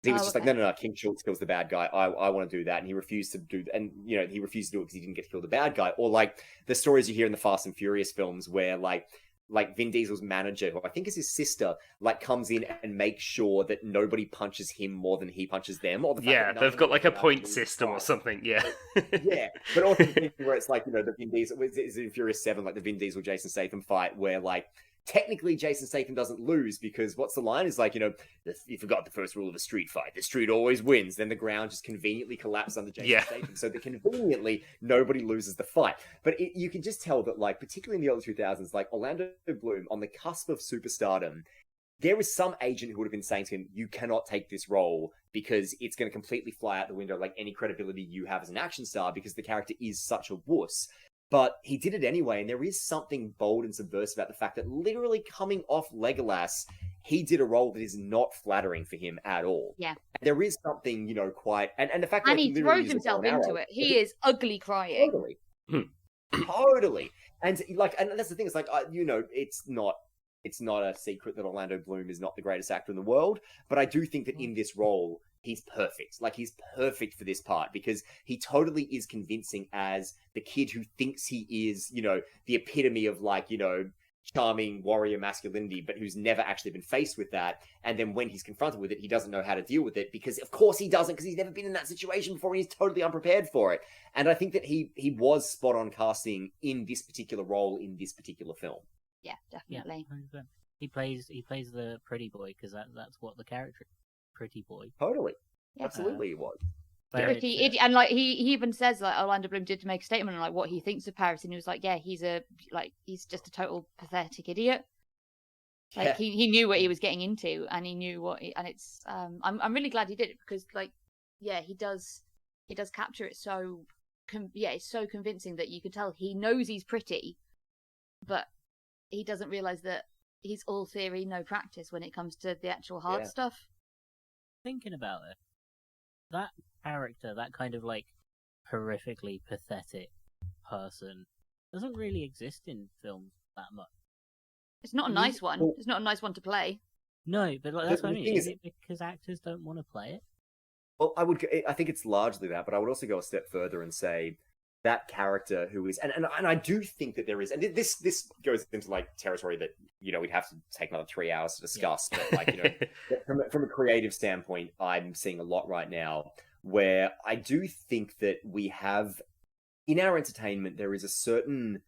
He was like, no, King Schultz kills the bad guy. I want to do that, and he refused to do. And he refused to do it because he didn't get to kill the bad guy. Or like the stories you hear in the Fast and Furious films, where like like Vin Diesel's manager, who I think is his sister, like comes in and makes sure that nobody punches him more than he punches them. Or the fact that none they've of got them like a go out point and system or fight. something. Yeah, Yeah, but also the thing where it's like, the Vin Diesel is in Furious 7, like the Vin Diesel Jason Statham fight, where like technically Jason Statham doesn't lose because what's the line is like, you forgot the first rule of a street fight. The street always wins. Then the ground just conveniently collapses under Jason Statham. So that conveniently nobody loses the fight. But you can just tell that, like, particularly in the early 2000s, like Orlando Bloom on the cusp of superstardom, there was some agent who would have been saying to him, you cannot take this role because it's going to completely fly out the window, like any credibility you have as an action star, because the character is such a wuss. But he did it anyway, and there is something bold and subversive about the fact that literally coming off Legolas, he did a role that is not flattering for him at all. Yeah. There is something, quite... And the fact that And he literally throws uses himself bow and into arrow- it. He is ugly crying. Totally. Totally. And, like, and that's the thing, it's like, it's not a secret that Orlando Bloom is not the greatest actor in the world, but I do think that in this role, he's perfect. Like, he's perfect for this part because he totally is convincing as the kid who thinks he is, the epitome of, like, charming warrior masculinity, but who's never actually been faced with that. And then when he's confronted with it, he doesn't know how to deal with it because, of course, he doesn't, because he's never been in that situation before and he's totally unprepared for it. And I think that he was spot on casting in this particular role in this particular film. Yeah, definitely. Yeah, 100%. He plays the pretty boy because that's what the character is. Pretty boy. Totally. Yeah. Absolutely, it was. Pretty idiot. And like he even says, like, Orlando Bloom did make a statement on like what he thinks of Paris, and he was like, yeah, he's just a total pathetic idiot. Like he knew what he was getting into, and he knew and it's I'm really glad he did it because, like, yeah, he does capture it so it's so convincing that you can tell he knows he's pretty, but he doesn't realize that he's all theory, no practice when it comes to the actual hard stuff. Thinking about it, that character, that kind of like horrifically pathetic person, doesn't really exist in films that much. It's not a nice one. It's not a nice one to play. No, but like, that's what I mean. Is it because actors don't want to play it? Well, I think it's largely that, but I would also go a step further and say that character who is, and I do think that there is, and this goes into like territory that we'd have to take another 3 hours to discuss. Yeah. But like from a creative standpoint, I'm seeing a lot right now where I do think that we have in our entertainment there is a certain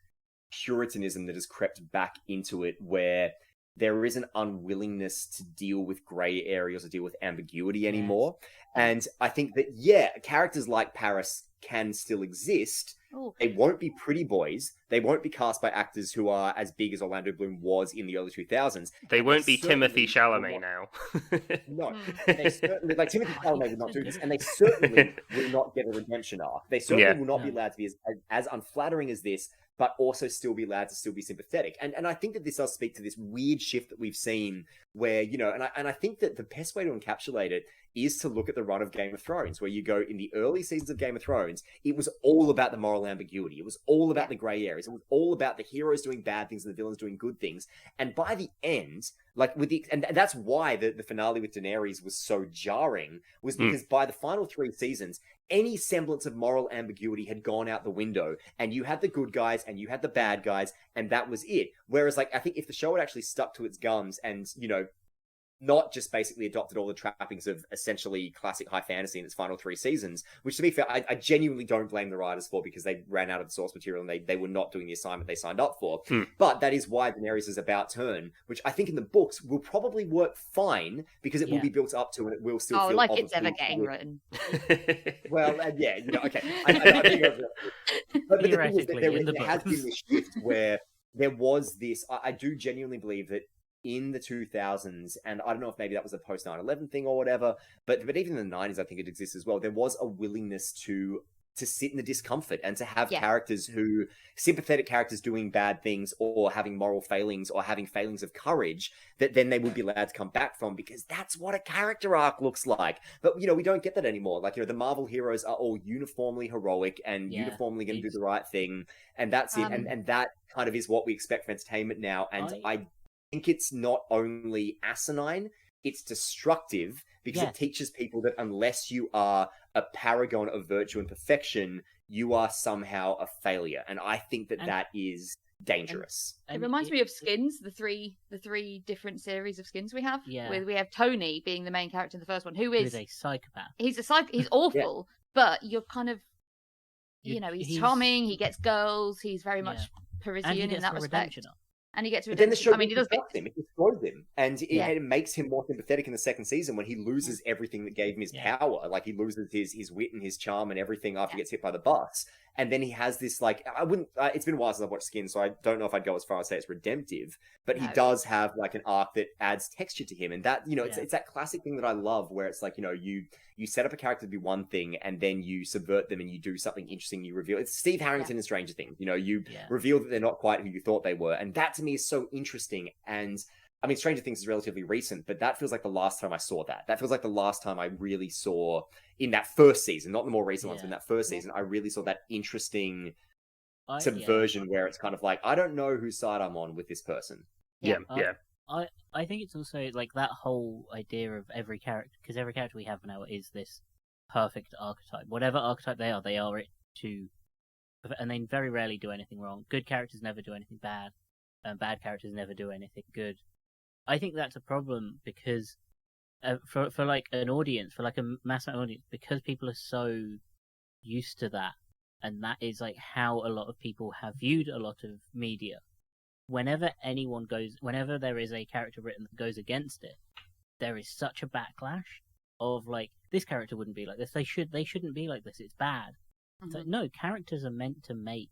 puritanism that has crept back into it, where there is an unwillingness to deal with grey areas or deal with ambiguity anymore. Yes. And I think that characters like Paris can still exist. Ooh. They won't be pretty boys. They won't be cast by actors who are as big as Orlando Bloom was in the early 2000s. They won't be Timothée Chalamet now. No, they certainly, like Timothée Chalamet would not do this, and they certainly will not get a redemption arc. They certainly will not be allowed to be as unflattering as this, but also still be allowed to still be sympathetic. And I think that this does speak to this weird shift that we've seen where, and I think that the best way to encapsulate it is to look at the run of Game of Thrones, where you go in the early seasons of Game of Thrones, it was all about the moral ambiguity. It was all about the grey areas. It was all about the heroes doing bad things and the villains doing good things. And by the end, and that's why the finale with Daenerys was so jarring, was because by the final 3 seasons, any semblance of moral ambiguity had gone out the window, and you had the good guys and you had the bad guys, and that was it. Whereas, like, I think if the show had actually stuck to its guns and, not just basically adopted all the trappings of essentially classic high fantasy in its final 3 seasons, which, to be fair, I genuinely don't blame the writers for, because they ran out of the source material and they were not doing the assignment they signed up for. But that is why Daenerys' about turn, which I think in the books will probably work fine, because it will be built up to and it will still feel like it's ever getting written. Well, okay. I think but the thing is that there has been this shift where there was this, I do genuinely believe that in the 2000s, and I don't know if maybe that was a post 9/11 thing or whatever, but even in the 90s, I think it exists as well. There was a willingness to sit in the discomfort and to have characters who, sympathetic characters doing bad things or having moral failings or having failings of courage, that then they would be allowed to come back from, because that's what a character arc looks like. But, we don't get that anymore. Like, the Marvel heroes are all uniformly heroic and uniformly going to do the right thing, and that's it. And that kind of is what we expect for entertainment now. And I think it's not only asinine, it's destructive, because it teaches people that unless you are a paragon of virtue and perfection, you are somehow a failure. And I think that is dangerous. It reminds me of Skins, the three different series of Skins we have. Yeah. Where we have Tony being the main character in the first one, who Who's is a psychopath. He's awful, but you're kind of, he's charming. He gets girls. He's very much Parisian in that respect. And he gets redemption. But then the show he does him. It destroys him. And it makes him more sympathetic in the second season when he loses everything that gave him his power. Like, he loses his wit and his charm and everything after he gets hit by the bus. And then he has this, like, I wouldn't... it's been a while since I've watched Skin, so I don't know if I'd go as far as say it's redemptive. But he does have, like, an arc that adds texture to him. And that, it's that classic thing that I love where it's like, you set up a character to be one thing and then you subvert them and you do something interesting. You reveal... It's Steve Harrington in Stranger Things. You reveal that they're not quite who you thought they were. And that, to me, is so interesting. And... I mean, Stranger Things is relatively recent, but that feels like the last time I saw that. That feels like the last time I really saw, in that first season, not the more recent ones, but in that first season, I really saw that interesting subversion where it's kind of like, I don't know whose side I'm on with this person. I think it's also like that whole idea of every character, because every character we have now is this perfect archetype. Whatever archetype they are it to, and they very rarely do anything wrong. Good characters never do anything bad, and bad characters never do anything good. I think that's a problem because for like an audience, for like a mass audience, because people are so used to that, and that is like how a lot of people have viewed a lot of media. Whenever there is a character written that goes against it, there is such a backlash of like, this character wouldn't be like this. They shouldn't be like this. It's bad. Mm-hmm. It's like, no, characters are meant to make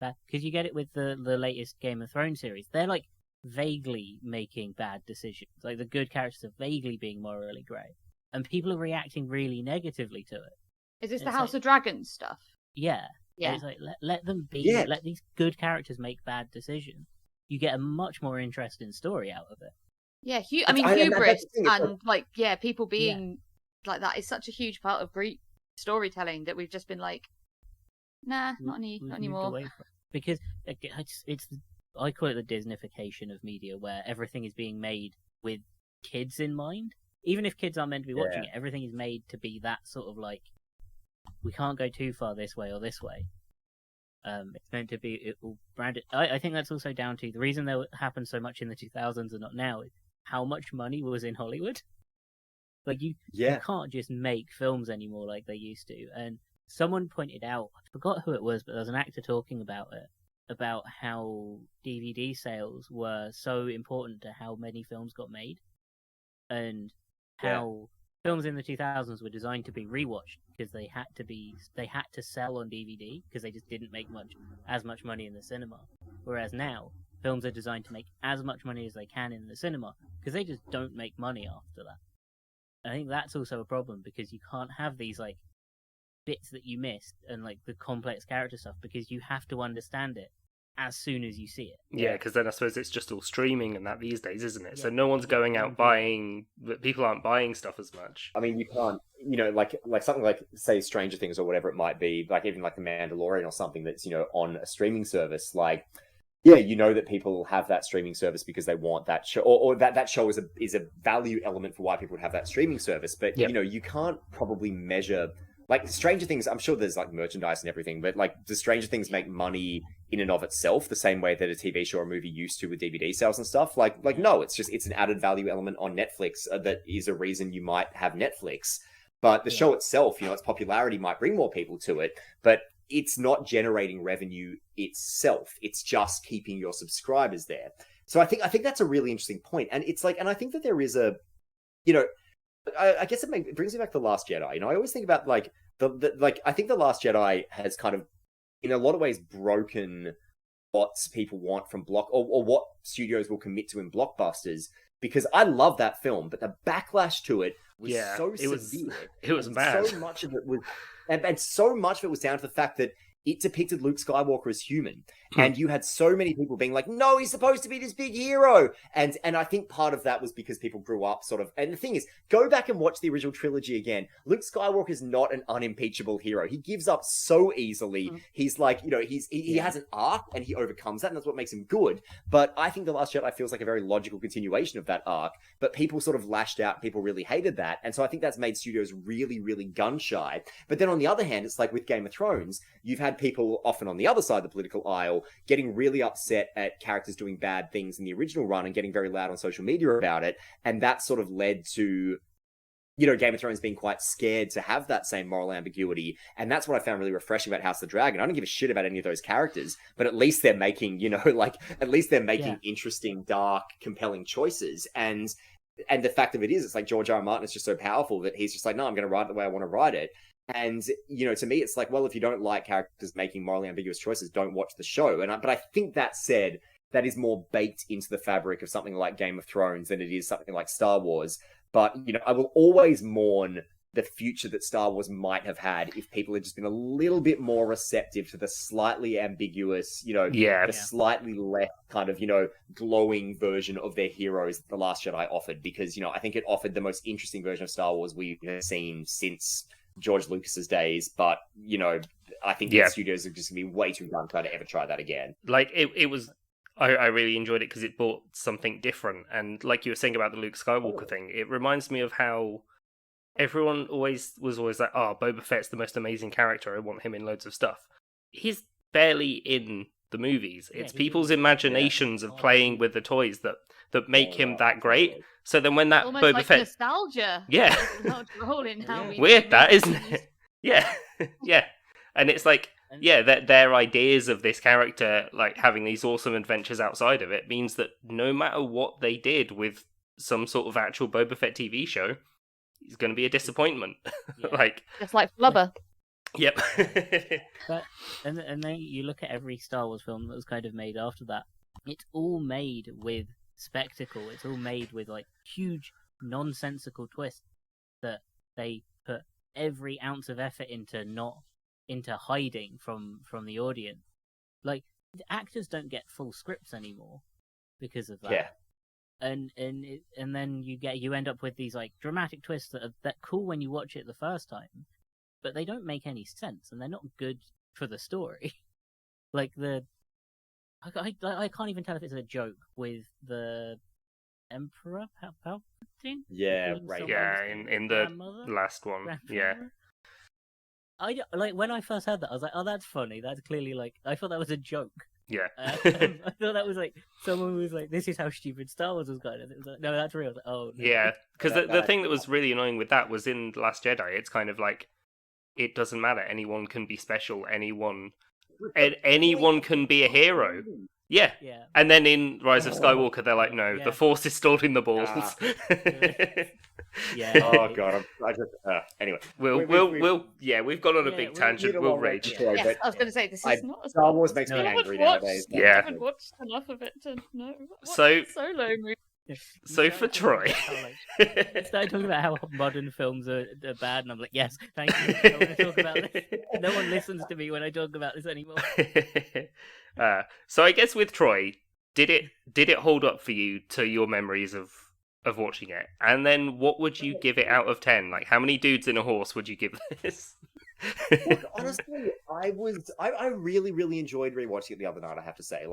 that, because you get it with the latest Game of Thrones series. They're like vaguely making bad decisions. Like, the good characters are vaguely being morally grey, and people are reacting really negatively to it. Is this the House of Dragons stuff? Yeah. It's like, let them be. Let these good characters make bad decisions. You get a much more interesting story out of it. Yeah, hubris and people being like that is such a huge part of Greek storytelling that we've just been like, nah, not anymore. Because it's I call it the Disneyfication of media, where everything is being made with kids in mind. Even if kids aren't meant to be watching it, everything is made to be that sort of like, we can't go too far this way or this way. It's meant to be branded. I think that's also down to the reason that happened so much in the 2000s and not now is how much money was in Hollywood. Like, you can't just make films anymore like they used to. And someone pointed out, I forgot who it was, but there was an actor talking about it, about how DVD sales were so important to how many films got made, and how films in the 2000s were designed to be rewatched because they had to sell on DVD because they just didn't make as much money in the cinema. Whereas now, films are designed to make as much money as they can in the cinema because they just don't make money after that. And I think that's also a problem, because you can't have these like bits that you missed and like the complex character stuff, because you have to understand it as soon as you see it. Yeah, because then I suppose it's just all streaming and that these days, isn't it? Yeah. So no one's going out buying, people aren't buying stuff as much. I mean, you can't, like something like, say, Stranger Things or whatever it might be, like even like The Mandalorian or something that's, on a streaming service, like, that people have that streaming service because they want that show, or that show is a value element for why people would have that streaming service. But, you can't probably measure, like, Stranger Things, I'm sure there's like merchandise and everything, but like, does Stranger Things make money in and of itself the same way that a TV show or movie used to with DVD sales and stuff? Like no, it's an added value element on Netflix that is a reason you might have Netflix. But the show itself, its popularity might bring more people to it, but it's not generating revenue itself. It's just keeping your subscribers there. So I think that's a really interesting point. And it's like, and I think that there is a, I guess it brings me back to The Last Jedi. I always think about like I think The Last Jedi has kind of, in a lot of ways, broken what people want from or what studios will commit to in blockbusters. Because I love that film, but the backlash to it was so severe. It was bad. So much of it was, and so much of it was down to the fact that it depicted Luke Skywalker as human. And you had so many people being like, no, he's supposed to be this big hero. And I think part of that was because people grew up sort of... And the thing is, go back and watch the original trilogy again. Luke Skywalker is not an unimpeachable hero. He gives up so easily. He's like, he has an arc and he overcomes that, and that's what makes him good. But I think The Last Jedi feels like a very logical continuation of that arc. But people sort of lashed out. People really hated that. And so I think that's made studios really, really gun-shy. But then on the other hand, it's like with Game of Thrones, you've had people often on the other side of the political aisle well, getting really upset at characters doing bad things in the original run and getting very loud on social media about it. And that sort of led to, Game of Thrones being quite scared to have that same moral ambiguity. And that's what I found really refreshing about House of the Dragon. I don't give a shit about any of those characters, but at least they're making, interesting, dark, compelling choices. And the fact of it is, it's like George R. R. Martin is just so powerful that he's just like, no, I'm going to write it the way I want to write it. And, to me, it's like, well, if you don't like characters making morally ambiguous choices, don't watch the show. But I think that said, that is more baked into the fabric of something like Game of Thrones than it is something like Star Wars. But, I will always mourn the future that Star Wars might have had if people had just been a little bit more receptive to the slightly ambiguous, slightly less kind of, glowing version of their heroes that The Last Jedi offered. Because, I think it offered the most interesting version of Star Wars we've seen since George Lucas's days. But, I think the studios are just going to be way too gun-shy to ever try that again. Like, it was... I really enjoyed it because it brought something different. And like you were saying about the Luke Skywalker thing, it reminds me of how everyone was always like, oh, Boba Fett's the most amazing character. I want him in loads of stuff. He's barely in the movies. It's people's imaginations of playing with the toys that make him that great. So then when that almost Boba like Fett... nostalgia. Yeah. Weird, that, isn't it? Yeah. Yeah. And it's like... Yeah, their ideas of this character, like having these awesome adventures outside of it, means that no matter what they did with some sort of actual Boba Fett TV show, it's going to be a disappointment. Yeah. Just like Flubber. Yep. But and then you look at every Star Wars film that was kind of made after that. It's all made with spectacle. It's all made with like huge nonsensical twists that they put every ounce of effort into hiding from the audience. Like, the actors don't get full scripts anymore because of that. Yeah. And then you end up with these like dramatic twists that are cool when you watch it the first time, but they don't make any sense and they're not good for the story. Like I can't even tell if it's a joke with the Emperor Palpatine. Yeah, right. Yeah, in the last one. Yeah. When I first heard that, I was like, "Oh, that's funny. That's clearly like." I thought that was a joke. Yeah. I thought that was like someone was like, "This is how stupid Star Wars was going." And it was like, "No, that's real." I was like, "Oh." No. Yeah, because the thing that was really annoying with that was in The Last Jedi. It's kind of like it doesn't matter. Anyone can be special. Anyone can be a hero. Yeah. Yeah. And then in Rise of Skywalker, they're like, "No, the Force is stored in the balls." Yeah. Oh god. Anyway, we've gone on a big tangent. We'll rage. Yes, I was going to say this is not. Star Wars makes me angry nowadays. I haven't watched enough of it to know. So Solo movie. So for Troy, I started talking about how modern films are bad, and I'm like, yes, thank you. I want to talk about this. No one listens to me when I talk about this anymore. So I guess with Troy, did it hold up for you to your memories of watching it? And then what would you give it out of 10? Like, how many dudes in a horse would you give this? Look, honestly, I really, really enjoyed rewatching it the other night, I have to say.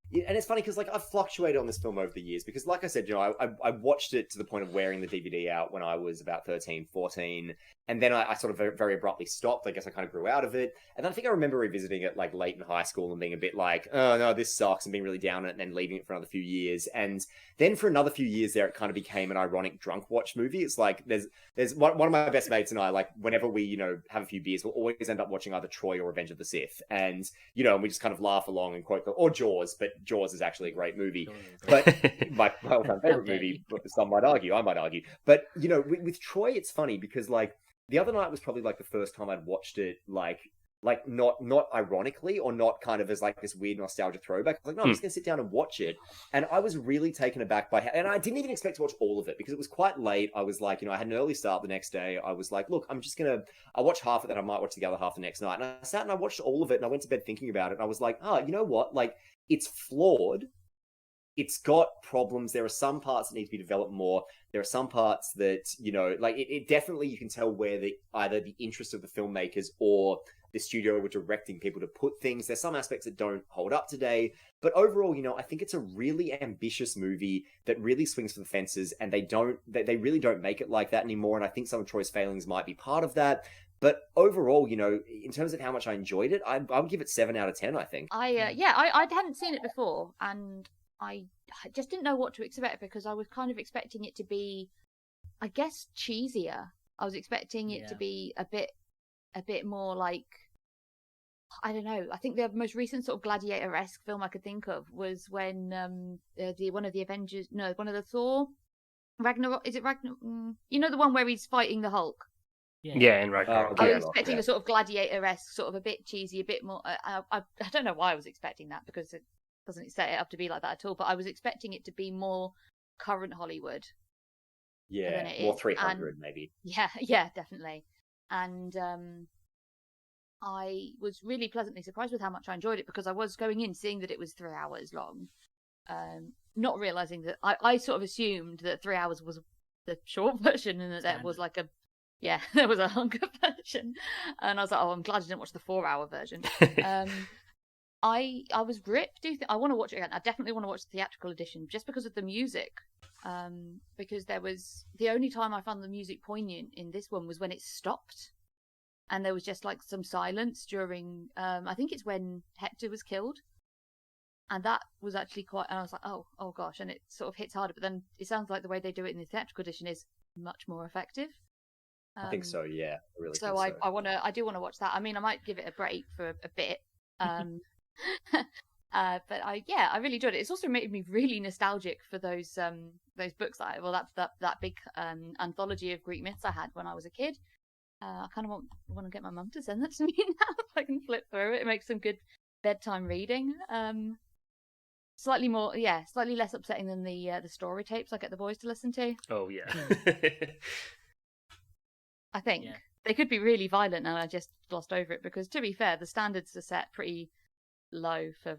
And it's funny because I've fluctuated on this film over the years because like I said, I watched it to the point of wearing the DVD out when I was about 13, 14, and then I sort of very, very abruptly stopped. I guess I kind of grew out of it. And then I think I remember revisiting it like late in high school and being a bit like, oh no, this sucks, and being really down on it and then leaving it for another few years. And then for another few years there, it kind of became an ironic drunk watch movie. It's like there's one of my best mates and I, like whenever we, have a few beers, we'll always end up watching either Troy or Revenge of the Sith. And, and we just kind of laugh along and quote, or Jaws, but Jaws is actually a great movie. But my all-time favorite movie, some might argue, I might argue. But, with Troy, it's funny because the other night was probably like the first time I'd watched it like not ironically or not kind of as like this weird nostalgia throwback. I was like, no, I'm just gonna sit down and watch it. And I was really taken aback by and I didn't even expect to watch all of it because it was quite late. I was like, I had an early start the next day. I was like, look, I'll watch half of that. I might watch the other half the next night. And I sat and I watched all of it and I went to bed thinking about it. And I was like, you know what? Like, it's flawed. It's got problems. There are some parts that need to be developed more. There are some parts that, it definitely, you can tell where either the interest of the filmmakers or the studio were directing people to put things. There's some aspects that don't hold up today. But overall, I think it's a really ambitious movie that really swings for the fences, and they really don't make it like that anymore. And I think some of Troy's failings might be part of that. But overall, in terms of how much I enjoyed it, I'll give it 7 out of 10. I think. I hadn't seen it before, and I just didn't know what to expect because I was kind of expecting it to be, I guess, cheesier. I was expecting it to be a bit more like, I don't know. I think the most recent sort of gladiator-esque film I could think of was when one of the Avengers, no, one of the Thor, Ragnarok. Is it Ragnarok? The one where he's fighting the Hulk. Yeah, in Ragnarok. I was expecting a sort of gladiator-esque, sort of a bit cheesy, a bit more. I don't know why I was expecting that because it doesn't set it up to be like that at all. But I was expecting it to be more current Hollywood. Yeah, more 300 maybe. Yeah, definitely. And I was really pleasantly surprised with how much I enjoyed it because I was going in seeing that it was 3 hours long, not realizing that I sort of assumed that 3 hours was the short version and that there was like there was a longer version, and I was like, oh, I'm glad I didn't watch the 4-hour version. I was gripped. I want to watch it again. I definitely want to watch the theatrical edition just because of the music. Because there was the only time I found the music poignant in this one was when it stopped, and there was just like some silence during. I think it's when Hector was killed, and that was actually quite. And I was like, oh gosh, and it sort of hits harder. But then it sounds like the way they do it in the theatrical edition is much more effective. I think so. Yeah, I really. So think so. I do want to watch that. I mean, I might give it a break for a bit. But I really enjoyed it. It's also made me really nostalgic for those books that big anthology of Greek myths I had when I was a kid. I kind of want to get my mum to send that to me now if I can flip through it. It makes some good bedtime reading. Slightly less upsetting than the story tapes I get the boys to listen to. Oh yeah. I think they could be really violent, and I just glossed over it because, to be fair, the standards are set pretty low for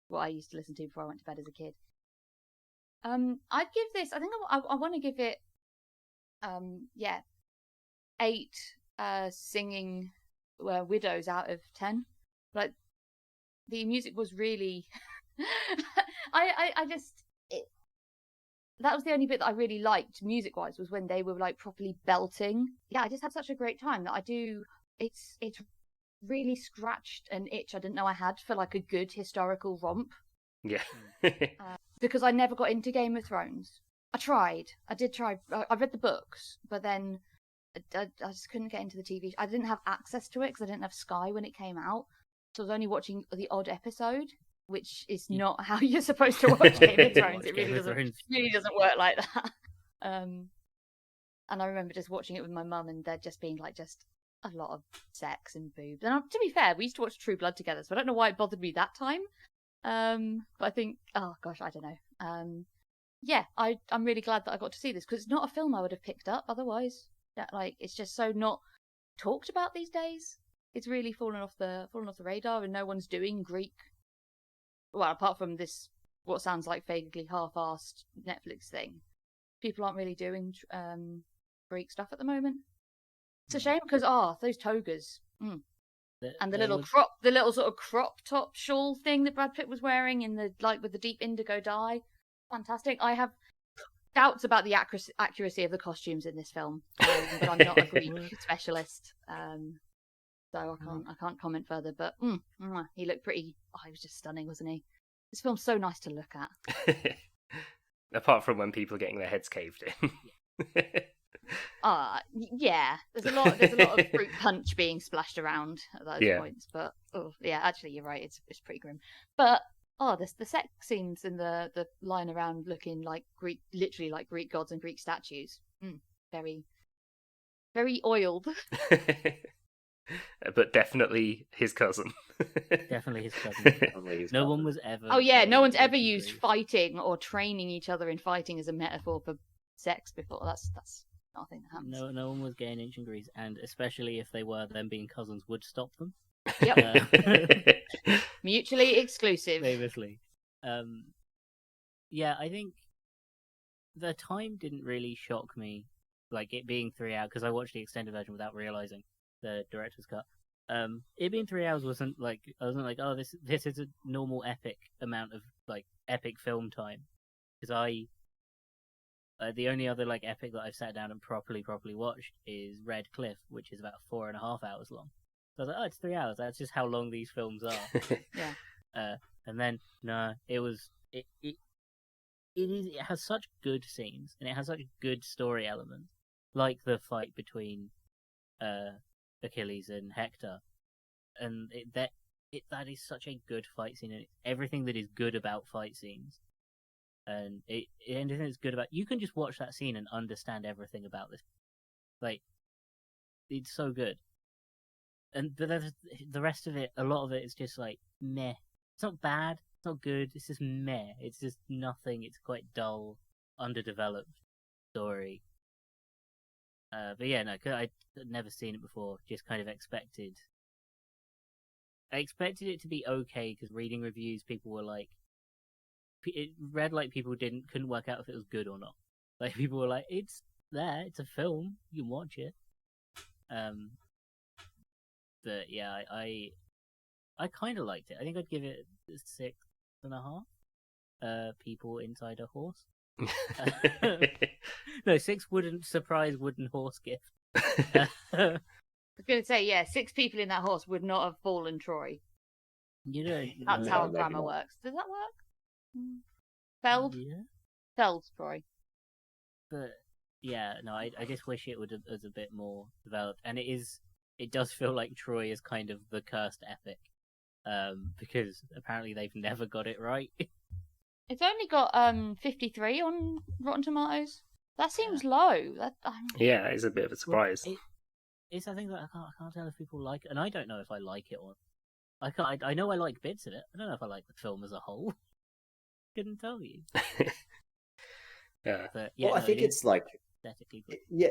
what I used to listen to before I went to bed as a kid. I'd give this. I think I want to give it. 8 singing widows out of 10. Like the music was really. That was the only bit that I really liked music-wise was when they were like properly belting. Yeah, I just had such a great time that I do. It's really scratched an itch I didn't know I had for like a good historical romp. Yeah. Because I never got into Game of Thrones. I did try. I read the books, but then I just couldn't get into the TV. I didn't have access to it because I didn't have Sky when it came out. So I was only watching the odd episode, which is not how you're supposed to watch Game of Thrones. It really doesn't work like that. And I remember just watching it with my mum and there just being like just a lot of sex and boobs. And to be fair, we used to watch True Blood together, so I don't know why it bothered me that time. But I think, oh gosh, I don't know. I'm really glad that I got to see this because it's not a film I would have picked up otherwise. It's just so not talked about these days. It's really fallen off the radar, and no one's doing Greek. Well, apart from this, what sounds like vaguely half-assed Netflix thing, people aren't really doing Greek stuff at the moment. It's a shame because those togas, and the little sort of crop top shawl thing that Brad Pitt was wearing in the with the deep indigo dye, fantastic. I have doubts about the accuracy of the costumes in this film, but I'm not a Greek specialist, so I can't comment further. But he looked pretty. Oh, he was just stunning, wasn't he? This film's so nice to look at. Apart from when people are getting their heads caved in. Yeah. There's a lot of fruit punch being splashed around at those points. But actually, you're right. It's pretty grim. But the sex scenes and the lying around looking like Greek, literally like Greek gods and Greek statues. Very, very oiled. But definitely his cousin. Definitely his cousin. No one was ever. Oh yeah, no one's ever used fighting or training each other in fighting as a metaphor for sex before. That's not a thing that happens. No one was gay in ancient Greece, and especially if they were, them being cousins would stop them. Yep. Mutually exclusive. Famously. I think the time didn't really shock me, like it being 3 hours, because I watched the extended version without realizing the director's cut. It being 3 hours wasn't like, I wasn't like, oh, this is a normal epic amount of like epic film time, because The only other like epic that I've sat down and properly watched is Red Cliff, which is about 4.5 hours long. So I was like, oh, it's 3 hours. That's just how long these films are. Yeah. And then no, it has such good scenes and it has such good story elements, like the fight between Achilles and Hector, and that is such a good fight scene, and everything that is good about fight scenes, and anything that's good about, you can just watch that scene and understand everything about this. Like, it's so good. But the rest of it, a lot of it is just like meh. It's not bad, it's not good, it's just meh. It's just nothing. It's quite dull, underdeveloped story. But yeah, no, I'd never seen it before. Just kind of expected. I expected it to be okay because reading reviews, people were like, it read like people couldn't work out if it was good or not. Like people were like, it's there, it's a film, you can watch it. But yeah, I kind of liked it. I think I'd give it 6.5. People inside a horse. No, 6 wooden horse gift. I was going to say, yeah, 6 people in that horse would not have fallen Troy. You know, That's No, how maybe grammar not. works. Does that work? Felled? Yeah. Felled Troy. But yeah, no, I just wish it was a bit more developed, and it does feel like Troy is kind of the cursed epic, because apparently they've never got it right. It's only got 53 on Rotten Tomatoes. That seems low. Yeah, it's a bit of a surprise. Well, it's a thing that I can't tell if people like it, and I don't know if I like it or I know I like bits of it. I don't know if I like the film as a whole. Couldn't tell you. Yeah. But yeah, Well, I think it's like, aesthetically good. yeah,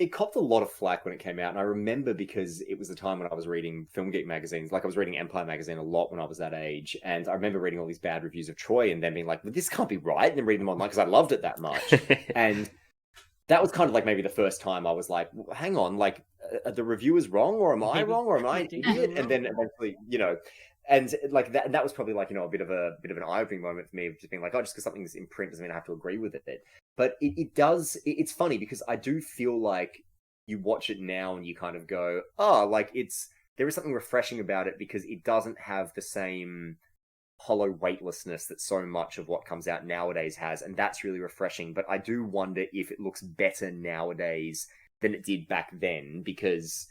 it copped a lot of flack when it came out, and I remember because it was the time when I was reading Film Geek magazines. Like I was reading Empire magazine a lot when I was that age, and I remember reading all these bad reviews of Troy, and then being like, well, "This can't be right," and then reading them online because I loved it that much. And that was kind of like maybe the first time I was like, well, "Hang on, like, are the reviewers wrong, or am I wrong, or am I an idiot?" And then eventually, and like that was probably like a bit of an eye-opening moment for me, of just being like, oh, just because something's in print doesn't mean I have to agree with it. But it does. It's funny because I do feel like you watch it now and you kind of go, oh, like there is something refreshing about it because it doesn't have the same hollow weightlessness that so much of what comes out nowadays has, and that's really refreshing. But I do wonder if it looks better nowadays than it did back then, because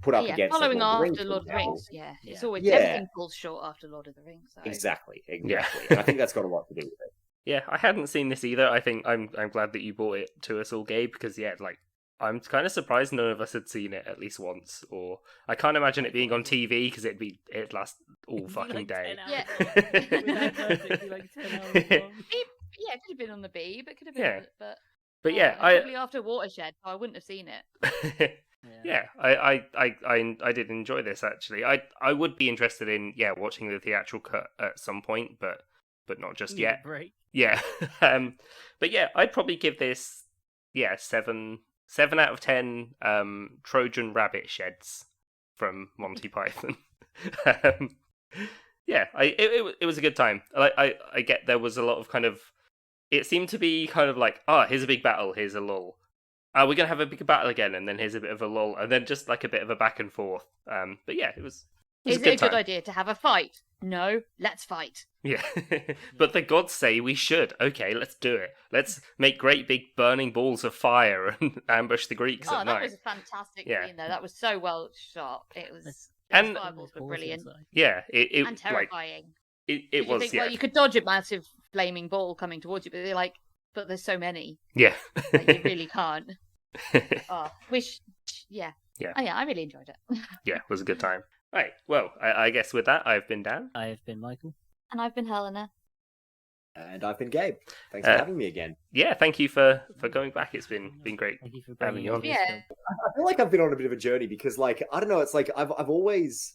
put up against following like, Lord of after the Lord of the Rings, Rings, yeah. It's Yeah. always Yeah. everything falls short after Lord of the Rings. So. Exactly. Yeah. And I think that's got a lot to do with it. Yeah, I hadn't seen this either. I think I'm glad that you brought it to us all, Gabe, because yeah, like I'm kind of surprised none of us had seen it at least once. Or I can't imagine it being on TV because it'd last all fucking like day. 10 hours Yeah. long. Without notice, it'd be like 10 hours long. Yeah, it could have been on the B, but could have been. Yeah. But yeah, probably after Watershed, so I wouldn't have seen it. Yeah, I did enjoy this actually. I would be interested in watching the theatrical cut at some point, but not just Need a yet. break. Yeah, but yeah, I'd probably give this 7 out of 10 Trojan rabbit sheds from Monty Python. Yeah, it was a good time. I get there was a lot of kind of, it seemed to be kind of like, here's a big battle, here's a lull. We're going to have a big battle again, and then here's a bit of a lull, and then just like a bit of a back and forth. But yeah, it was Is a it good a good time. idea to have a fight? No, let's fight. Yeah, but the gods say we should. Okay, let's do it. Let's make great big burning balls of fire and ambush the Greeks Oh, at that night. was a fantastic Yeah. scene, though. That was so well shot. It was. And- Those fireballs were brilliant Yeah, it and like terrifying. it You was. think, Yeah, well, you could dodge a massive flaming ball coming towards you, but they're like, but there's so many yeah. that you really can't. Yeah. Yeah. Oh, yeah, I really enjoyed it. Yeah, it was a good time. Right, well, I guess with that, I've been Dan. I have been Michael. And I've been Helena. And I've been Gabe. Thanks for having me again. Yeah, thank you for going back. It's been great. Thank you for Having bringing you me on. this Yeah. film. I feel like I've been on a bit of a journey because, like, I don't know. It's like I've always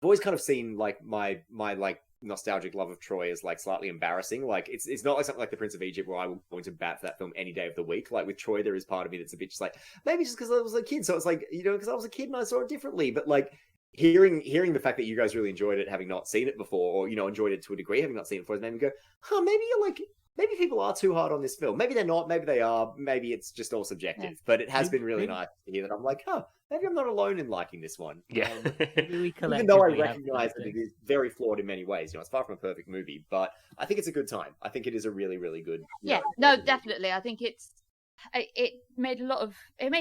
kind of seen like my like nostalgic love of Troy as like slightly embarrassing. Like it's not like something like The Prince of Egypt where I will go into bat for that film any day of the week. Like with Troy, there is part of me that's a bit just like, maybe just because I was a kid, so it's like, because I was a kid and I saw it differently. But like hearing the fact that you guys really enjoyed it, having not seen it before, or enjoyed it to a degree, having not seen it before, has made me go, maybe you're like maybe people are too hard on this film. Maybe they're not. Maybe they are. Maybe it's just all subjective. Yeah. But it has been really nice to hear that. I'm like, maybe I'm not alone in liking this one. Yeah. Maybe we Even though I collectively have recognize that it is very flawed in many ways. It's far from a perfect movie, but I think it's a good time. I think it is a really, really good. Yeah, no, definitely. I think it made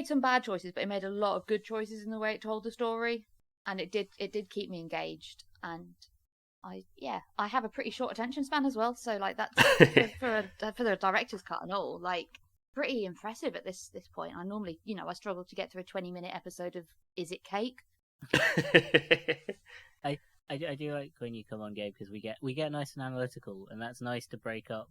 some bad choices, but it made a lot of good choices in the way it told the story, and it did keep me engaged. And I have a pretty short attention span as well, so like that's for the director's cut and all, like pretty impressive at this point. I normally, I struggle to get through a 20-minute episode of Is It Cake? I do like when you come on, Gabe, because we get nice and analytical, and that's nice to break up.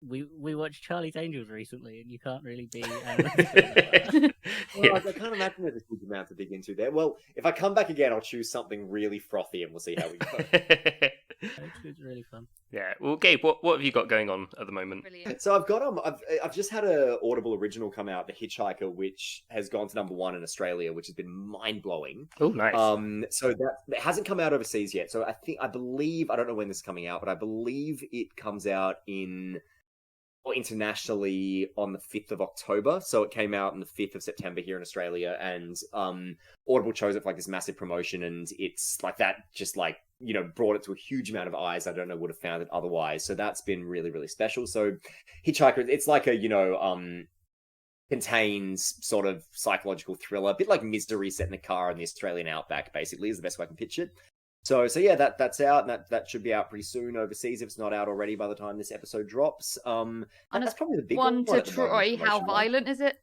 We watched Charlie's Angels recently, and you can't really be analytical. Well, I can't imagine there's a huge amount to dig into there. Well, if I come back again, I'll choose something really frothy, and we'll see how we go. It's really fun. Yeah. Well, Gabe, what have you got going on at the moment? Brilliant. So I've got I've just had an Audible original come out, The Hitchhiker, which has gone to #1 in Australia, which has been mind blowing. Oh, nice. So that hasn't come out overseas yet. So I believe I don't know when this is coming out, but I believe it comes out internationally on the 5th of October. So it came out on the 5th of September here in Australia, and Audible chose it for like this massive promotion, and it's like that just like, brought it to a huge amount of eyes I don't know would have found it otherwise. So that's been really, really special. So Hitchhiker, it's like a, contains sort of psychological thriller, a bit like Misery set in a car in the Australian outback, basically, is the best way I can pitch it. So yeah, that's out, and that should be out pretty soon overseas if it's not out already by the time this episode drops. And that's probably the big one to at the moment, Troy. How violent is it?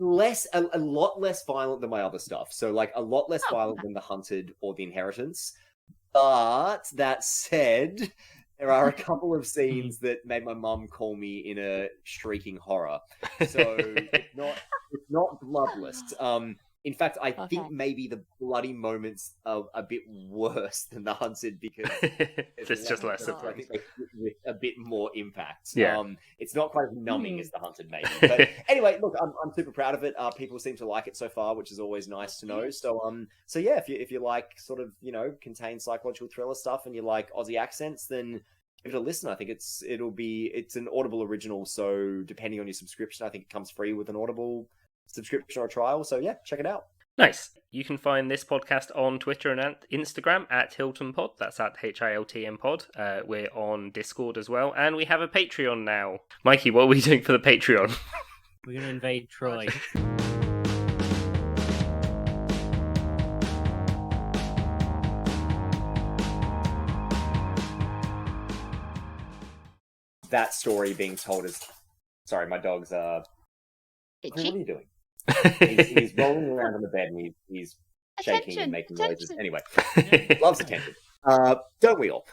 It's a lot less violent than my other stuff. So like a lot less violent than The Hunted or The Inheritance. But that said, there are a couple of scenes that made my mum call me in a shrieking horror. So it's not bloodless. In fact, I think maybe the bloody moments are a bit worse than The Hunted because it's just less of I think they hit with a bit more impact. Yeah. It's not quite as numbing as The Hunted, maybe. But anyway, look, I'm super proud of it. People seem to like it so far, which is always nice to know. So yeah, if you like sort of contained psychological thriller stuff and you like Aussie accents, then give it a listen. I think it's an Audible original. So depending on your subscription, I think it comes free with an Audible subscription or trial. So yeah, check it out. Nice. You can find this podcast on Twitter and Instagram at Hilton Pod. That's at HILTM Pod. We're on Discord as well, and we have a Patreon now. Mikey, what are we doing for the Patreon? We're going to invade Troy. That story being told as... Sorry, my dog's... What are you doing? He's rolling around on the bed and he's shaking and making noises. Anyway, loves attention. Don't we all?